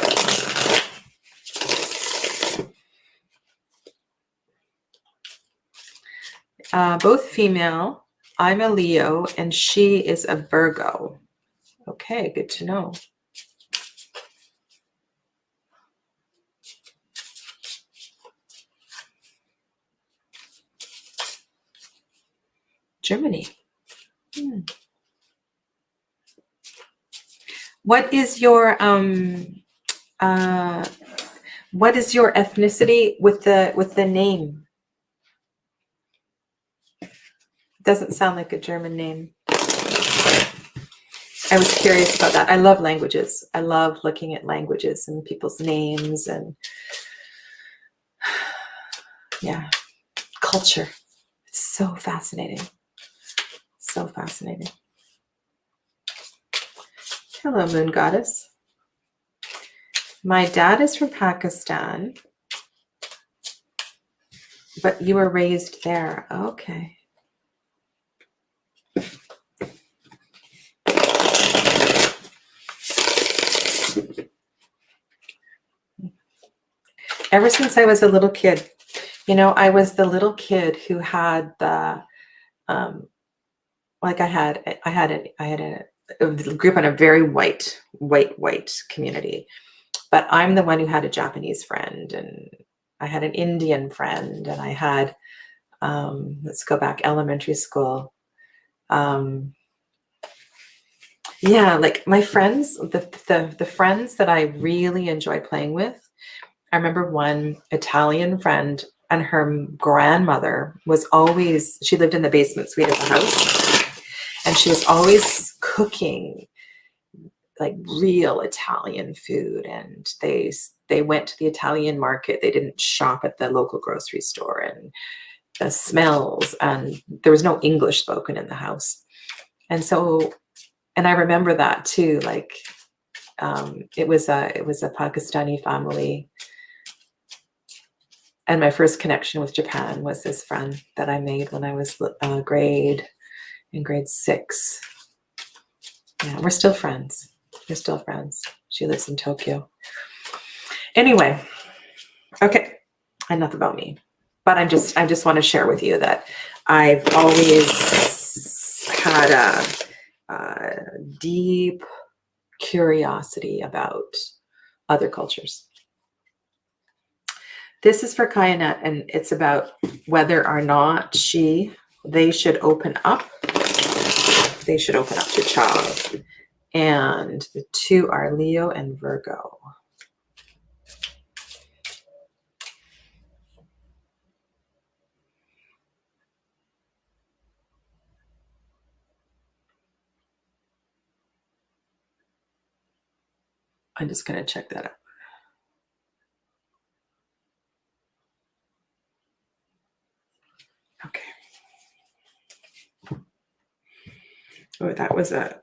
Both female. I'm a Leo and she is a Virgo. Okay, good to know. Germany. What is your ethnicity with the name? Doesn't sound like a German name. I was curious about that. I love languages. I love looking at languages and people's names and yeah, culture. It's so fascinating. So fascinating. Hello, Moon Goddess. My dad is from Pakistan, but you were raised there. Okay. Ever since I was a little kid, you know, I was the little kid who had the, like I grew up in a very white community, but I'm the one who had a Japanese friend and I had an Indian friend and I had, let's go back, elementary school. Yeah, like my friends, the friends that I really enjoy playing with, I remember one Italian friend and her grandmother was always, she lived in the basement suite of the house and she was always cooking like real Italian food. And they went to the Italian market. They didn't shop at the local grocery store, and the smells, and there was no English spoken in the house. And so, and I remember that too, like it was a Pakistani family. And my first connection with Japan was this friend that I made when I was in grade 6. Yeah, we're still friends. We're still friends. She lives in Tokyo. Anyway, okay, enough about me. But I just want to share with you that I've always had a deep curiosity about other cultures. This is for Kayanet, and it's about whether or not they should open up. They should open up to Chav. And the two are Leo and Virgo. I'm just going to check that out. Okay. Oh, that was a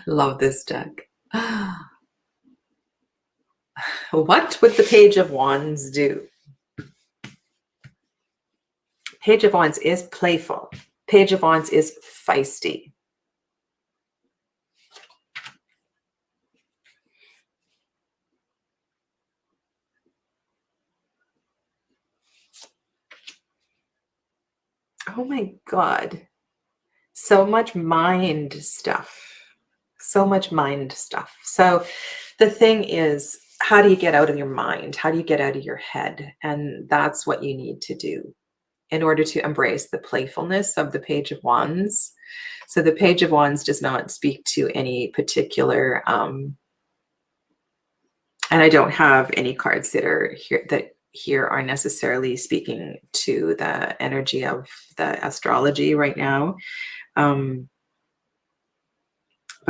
love this deck. What would the Page of Wands do? Page of Wands is playful. Page of Wands is feisty. Oh my God. So much mind stuff. So much mind stuff. So the thing is, how do you get out of your mind? How do you get out of your head? And that's what you need to do in order to embrace the playfulness of the Page of Wands. So the Page of Wands does not speak to any particular, and I don't have any cards that are here are necessarily speaking to the energy of the astrology right now. But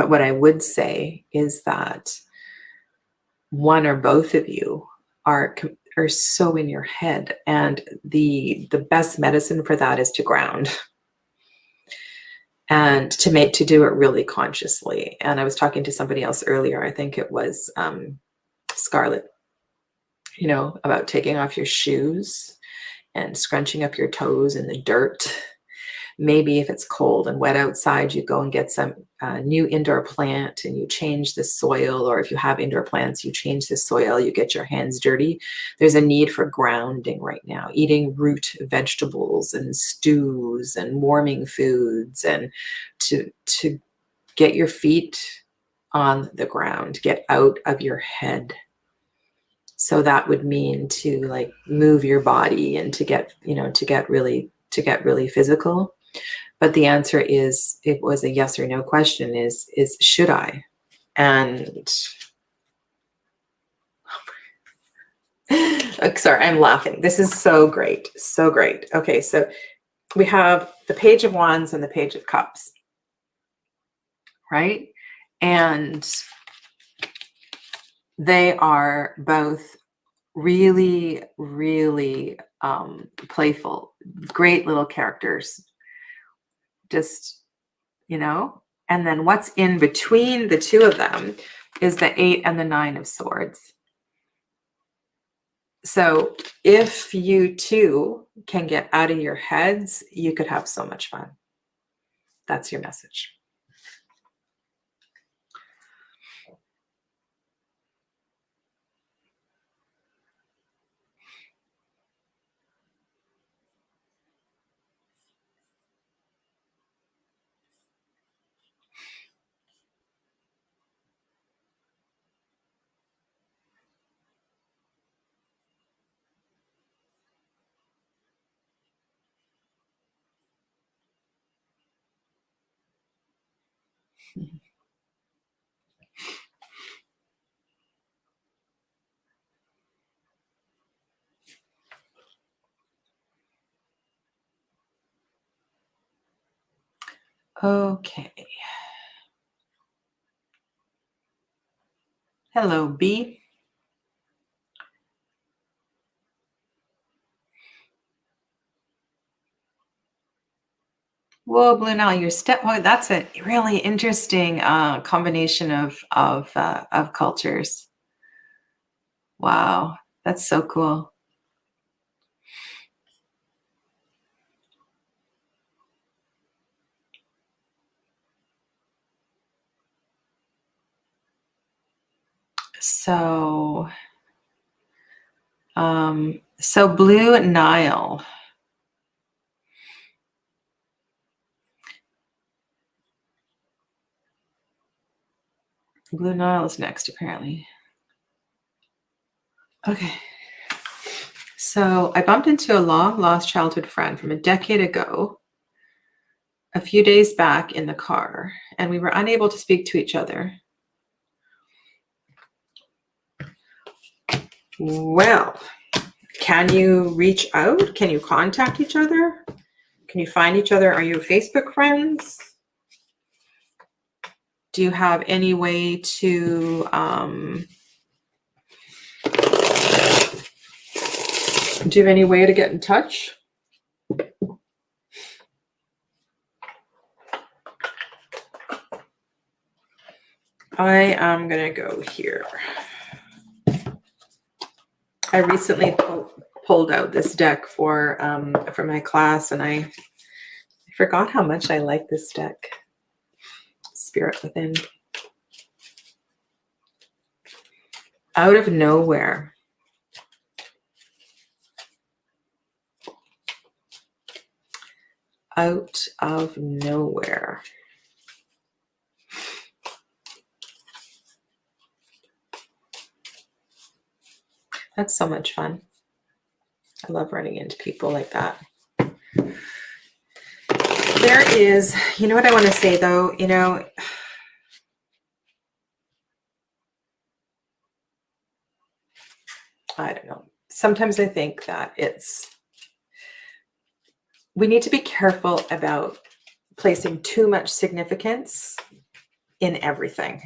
what I would say is that one or both of you are so in your head, and the best medicine for that is to ground and to do it really consciously. And I was talking to somebody else earlier, I think it was Scarlett, about taking off your shoes and scrunching up your toes in the dirt. Maybe if it's cold and wet outside, you go and get some new indoor plant and you change the soil. Or if you have indoor plants, you change the soil, you get your hands dirty. There's a need for grounding right now, eating root vegetables and stews and warming foods, and to get your feet on the ground, get out of your head. So that would mean to like move your body and to get really physical. But the answer is, it was a yes or no question, is should I? And sorry, I'm laughing. This is so great. So great. Okay, so we have the Page of Wands and the Page of Cups, right? And they are both really, really playful, great little characters. Just, and then what's in between the two of them is the 8 and the 9 of Swords. So if you two can get out of your heads, you could have so much fun. That's your message. Okay. Hello, B. Whoa, Blue Nile, your oh, that's a really interesting combination of cultures. Wow, that's so cool. So, so Blue Nile. Blue Nile is next, apparently. Okay. So I bumped into a long lost childhood friend from a decade ago, a few days back in the car, and we were unable to speak to each other. Well, can you reach out? Can you contact each other? Can you find each other? Are you Facebook friends? Do you have any way to get in touch? I am gonna go here. I recently pulled out this deck for my class, and I forgot how much I like this deck. Spirit Within. Out of nowhere. Out of nowhere. That's so much fun. I love running into people like that. There is, you know what I want to say though, I don't know. Sometimes I think that we need to be careful about placing too much significance in everything.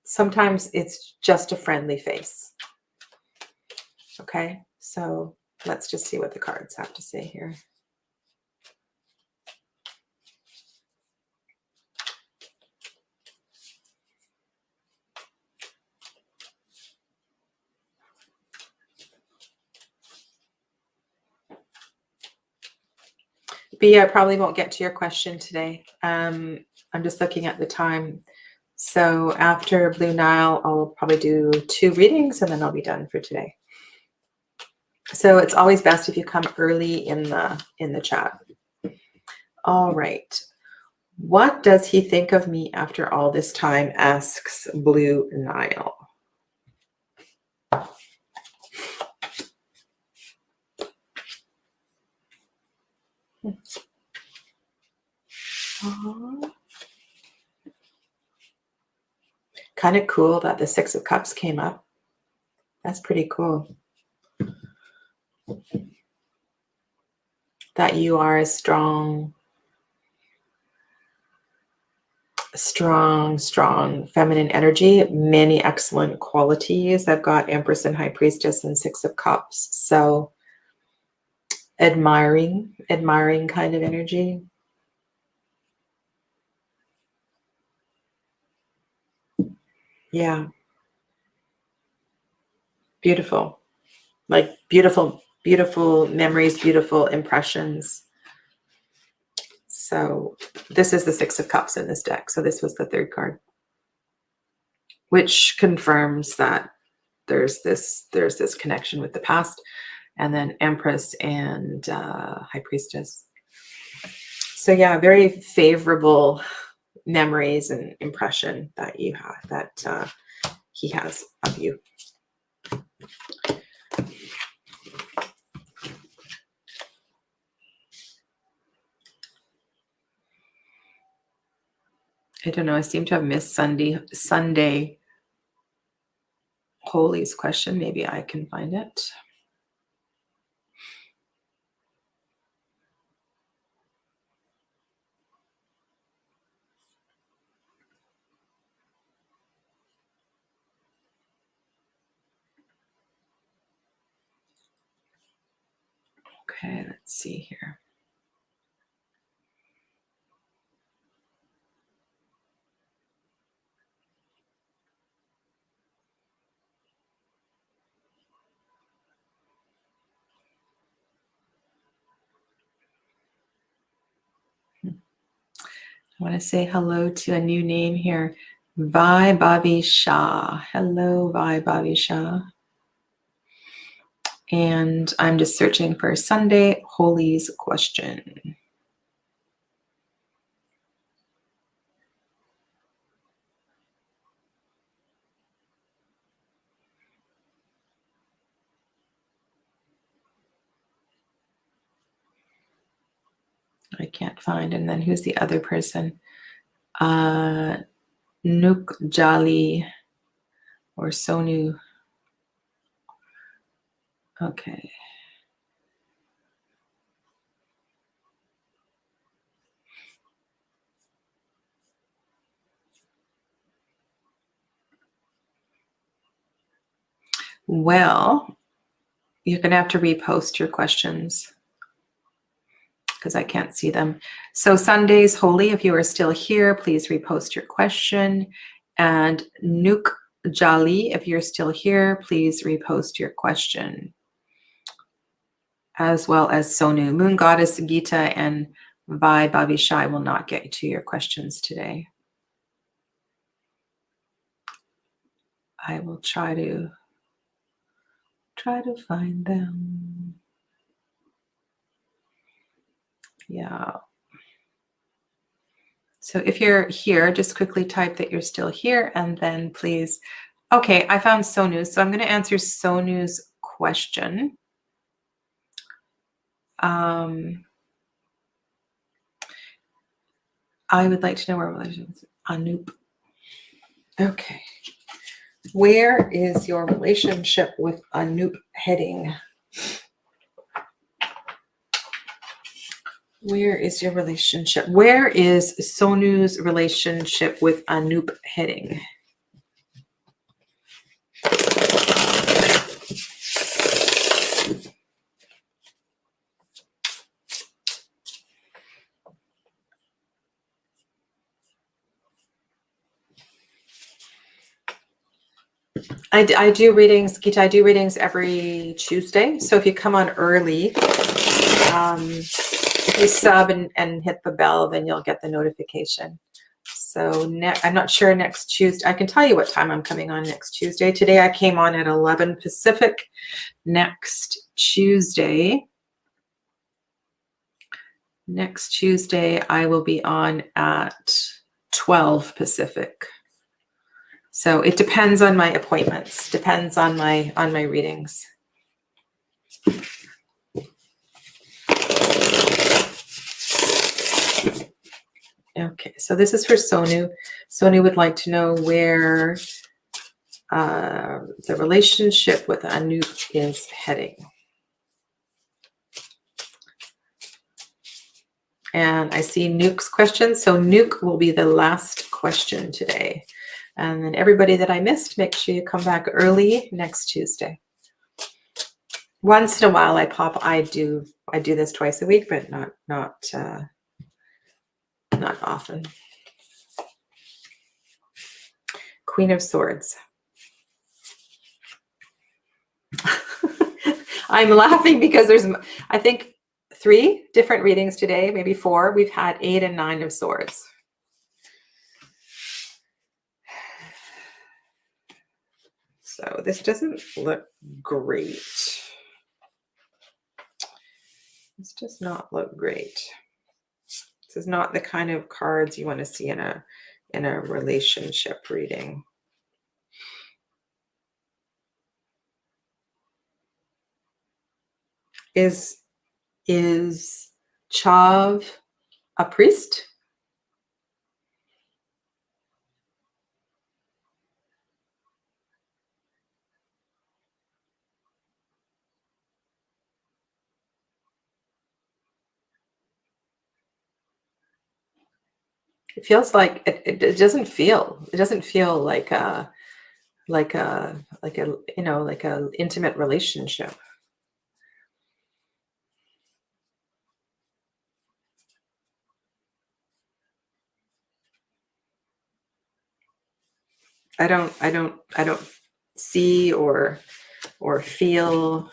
Sometimes it's just a friendly face. Okay, so let's just see what the cards have to say here. B, I probably won't get to your question today. I'm just looking at the time. So after Blue Nile, I'll probably do 2 readings and then I'll be done for today. So it's always best if you come early in the chat. All right. What does he think of me after all this time? Asks Blue Nile. Kind of cool that the 6 of Cups came up. That's pretty cool. That you are a strong feminine energy, many excellent qualities. I've got Empress and High Priestess and 6 of Cups. So admiring kind of energy. Yeah. Beautiful. Like beautiful memories, beautiful impressions. So this is the 6 of Cups in this deck. So this was the 3rd card, which confirms that there's this connection with the past, and then Empress and High Priestess. So yeah, very favorable memories and impression that you have, that he has of you. I don't know. I seem to have missed Sunday Holy's question. Maybe I can find it. Okay, let's see here. I want to say hello to a new name here. Vai Bhavi Shah. Hello, Vai Bhavi Shah. And I'm just searching for Sunday Holy's question. I can't find. And then who's the other person? Nuk Jali or Sonu. Okay. Well, you're going to have to repost your questions because I can't see them. So Sunday's Holy, if you are still here, please repost your question. And Nuk Jali, if you're still here, please repost your question. As well as Sonu. Moon Goddess Gita and Vai Bhavi Shai will not get to your questions today. I will try to find them. Yeah. So if you're here, just quickly type that you're still here, and then please Okay, I found Sonu, so I'm going to answer Sonu's question. I would like to know where relations. Anoop. Okay. Where is your relationship with Anoop heading? Where is your relationship? Where is Sonu's relationship with Anoop heading? I do readings, Gita, I do readings every Tuesday. So if you come on early, if you sub and hit the bell, then you'll get the notification. So I'm not sure next Tuesday. I can tell you what time I'm coming on next Tuesday. Today I came on at 11 Pacific. Next Tuesday I will be on at 12 Pacific. So it depends on my appointments, depends on my readings. Okay, so this is for Sonu. Sonu would like to know where the relationship with Anoop is heading. And I see Nuke's question. So Nuke will be the last question today. And then everybody that I missed, make sure you come back early next Tuesday. Once in a while I pop, I do this twice a week, but not often. Queen of Swords. I'm laughing because there's, I think, 3 different readings today, maybe 4. We've had 8 and 9 of Swords. So this doesn't look great. This does not look great. This is not the kind of cards you want to see in a relationship reading. Is Chav a priest? It feels like it doesn't feel like a intimate relationship. I don't see or feel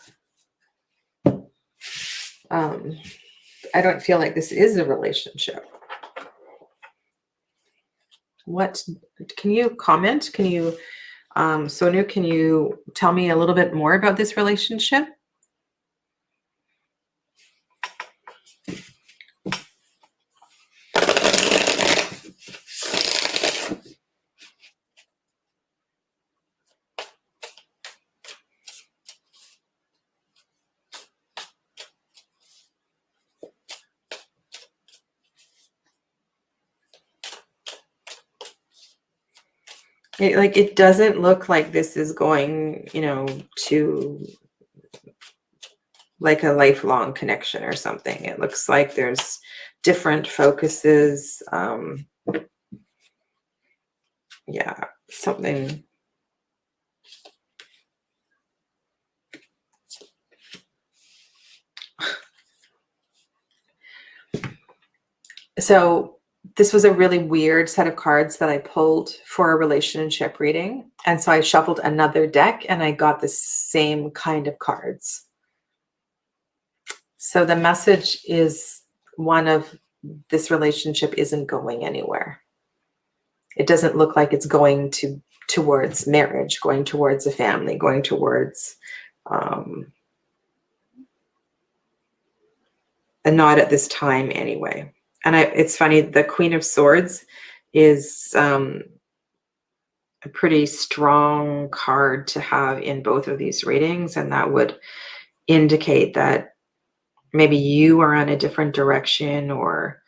I don't feel like this is a relationship. What can you comment? Can you Sonu, can you tell me a little bit more about this relationship? It doesn't look like this is going, to like a lifelong connection or something. It looks like there's different focuses. Yeah, something. So this was a really weird set of cards that I pulled for a relationship reading. And so I shuffled another deck and I got the same kind of cards. So the message is one of this relationship isn't going anywhere. It doesn't look like it's going towards marriage, going towards a family, going towards not at this time anyway. And it's funny, the Queen of Swords is a pretty strong card to have in both of these readings, and that would indicate that maybe you are on a different direction, or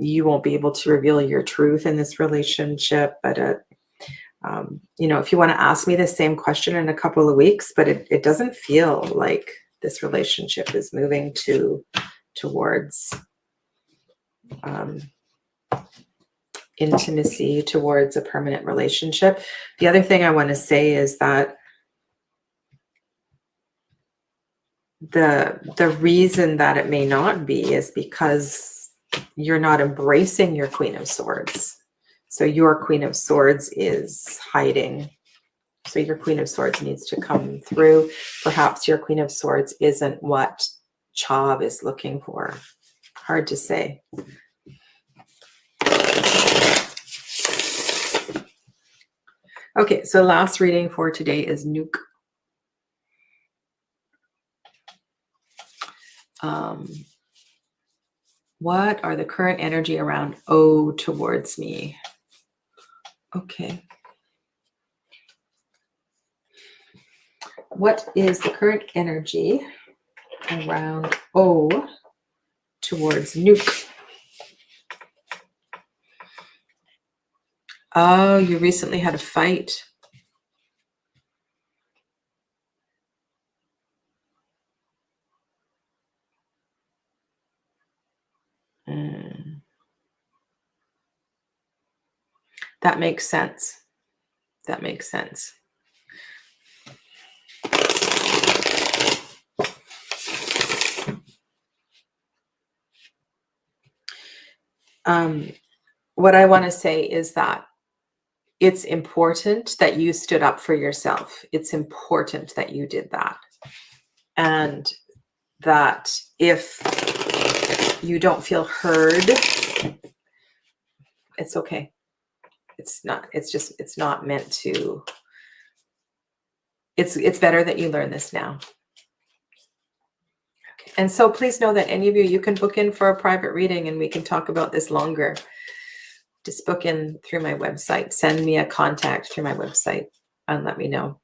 you won't be able to reveal your truth in this relationship. But if you want to ask me the same question in a couple of weeks, but it doesn't feel like this relationship is moving towards intimacy, towards a permanent relationship. The other thing I want to say is that the reason that it may not be is because you're not embracing your Queen of Swords. So your Queen of Swords is hiding. So your Queen of Swords needs to come through. Perhaps your Queen of Swords isn't what Chav is looking for. Hard to say. Okay, so last reading for today is Nuke. What are the current energy around O towards me? Okay. What is the current energy around O towards Nuke? Oh, you recently had a fight. That makes sense. That makes sense. What I want to say is that it's important that you stood up for yourself. It's important that you did that. And that if you don't feel heard, it's okay. It's not meant to. It's better that you learn this now. Okay. And so please know that any of you can book in for a private reading and we can talk about this longer. Just book in through my website. Send me a contact through my website and let me know.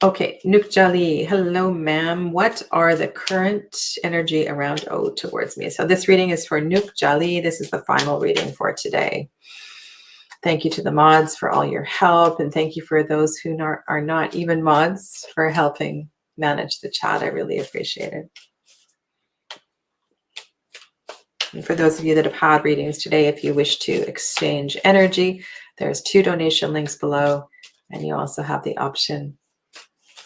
Okay, Nukjali, hello, ma'am. What are the current energy around O towards me? So this reading is for Nukjali. This is the final reading for today. Thank you to the mods for all your help, and thank you for those who are not even mods for helping manage the chat. I really appreciate it. And for those of you that have had readings today, if you wish to exchange energy, there's 2 donation links below, and you also have the option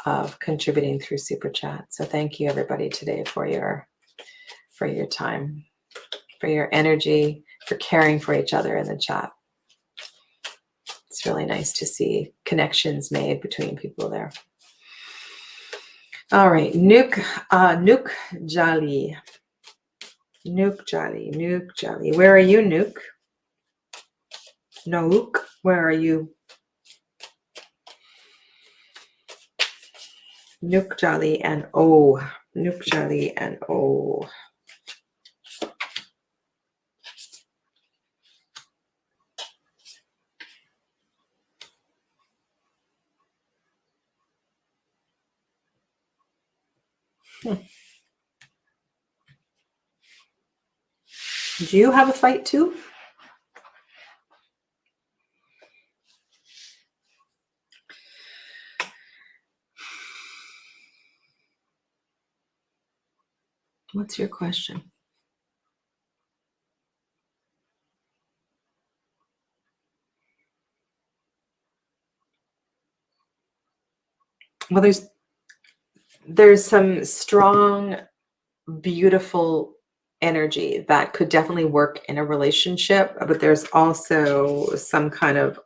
of contributing through Super Chat. So thank you everybody today for your time, for your energy, for caring for each other in the chat. It's really nice to see connections made between people there. All right, Nukjali. Nukjali. Where are you, Nuk? Nook, where are you? Nukjali and O. Nukjali and O. Do you have a fight too? What's your question? Well, there's some strong, beautiful energy that could definitely work in a relationship, but there's also some kind of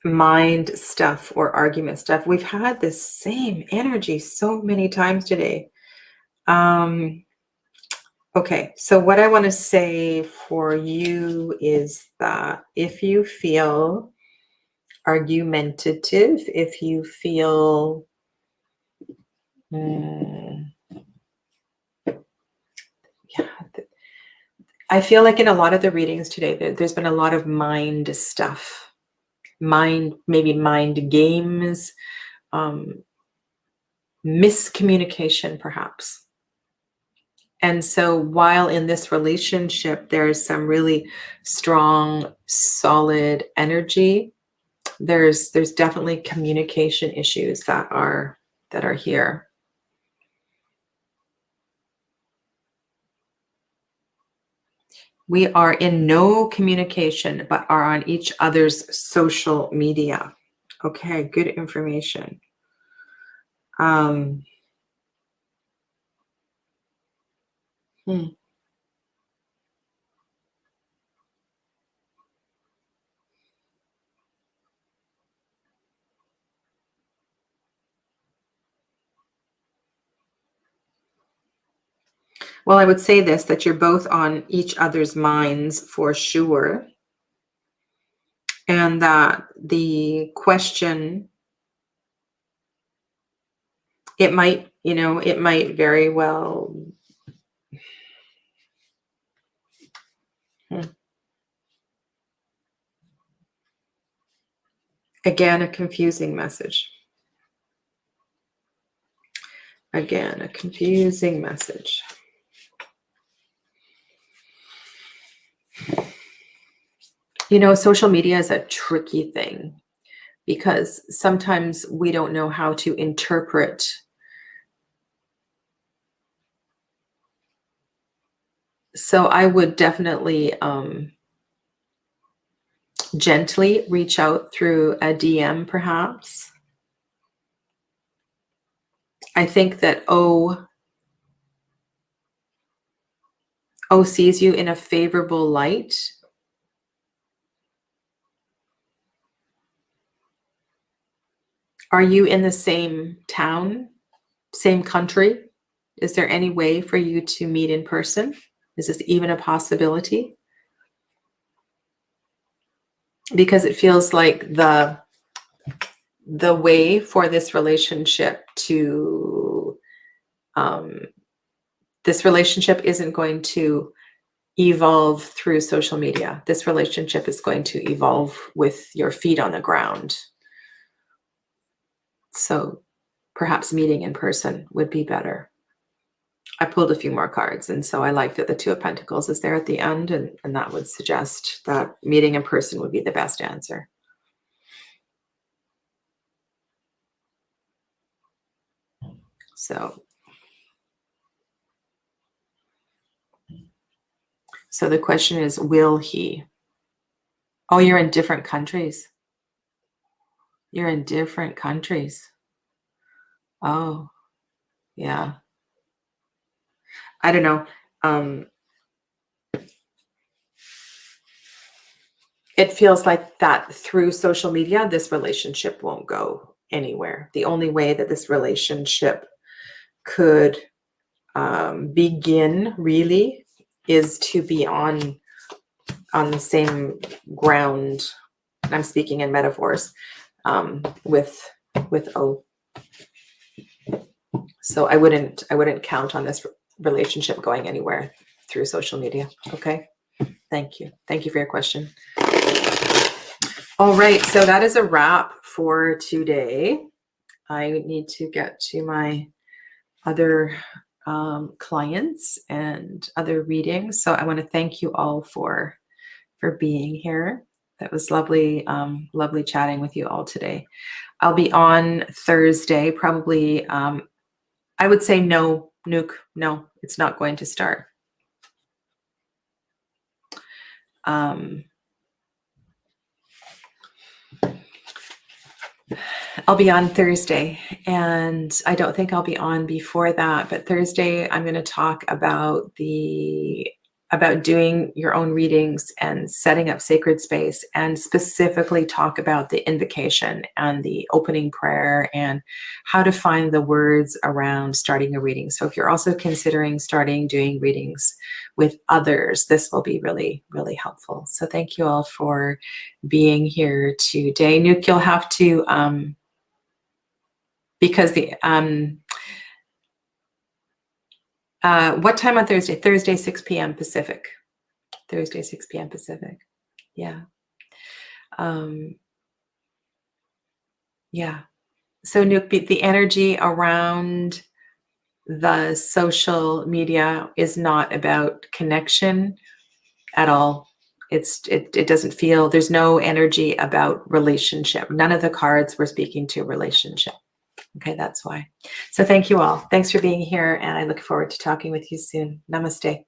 mind stuff or argument stuff. We've had this same energy so many times today. Okay, so what I want to say for you is that if you feel argumentative, if you feel I feel like in a lot of the readings today, there's been a lot of mind stuff, maybe mind games, um, miscommunication, perhaps. And so while in this relationship, there's some really strong, solid energy, there's definitely communication issues that are here. We are in no communication, but are on each other's social media. Okay, good information. Hmm. Well, I would say this, that you're both on each other's minds for sure. And that the question, it might very well. Again, a confusing message. Again, a confusing message. Social media is a tricky thing because sometimes we don't know how to interpret. So I would definitely gently reach out through a DM, perhaps. I think that O sees you in a favorable light. Are you in the same town, same country? Is there any way for you to meet in person? Is this even a possibility? Because it feels like the way for this relationship to this relationship isn't going to evolve through social media. This relationship is going to evolve with your feet on the ground. So perhaps meeting in person would be better. I pulled a few more cards, and so I like that the Two of Pentacles is there at the end, and that would suggest that meeting in person would be the best answer. So the question is, will he? Oh, you're in different countries. You're in different countries. Oh, yeah. I don't know. It feels like that through social media, this relationship won't go anywhere. The only way that this relationship could begin really is to be on the same ground. I'm speaking in metaphors with O. So I wouldn't count on this relationship going anywhere through social media. Okay. Thank you for your question. All right, so that is a wrap for today. I need to get to my other clients and other readings. So I want to thank you all for being here. That was lovely, lovely chatting with you all today. I'll be on Thursday, probably. I would say no, Nuke. No, it's not going to start. I'll be on Thursday, and I don't think I'll be on before that, but Thursday I'm going to talk about doing your own readings and setting up sacred space, and specifically talk about the invocation and the opening prayer and how to find the words around starting a reading. So if you're also considering doing readings with others, this will be really, really helpful. So thank you all for being here today. Nuke, you'll have to because the what time on Thursday? Thursday, 6 p.m. Pacific. Thursday, 6 p.m. Pacific. Yeah. Yeah. So Nuke, the energy around the social media is not about connection at all. It doesn't feel, there's no energy about relationship. None of the cards were speaking to relationship. Okay, that's why. So thank you all. Thanks for being here, and I look forward to talking with you soon. Namaste.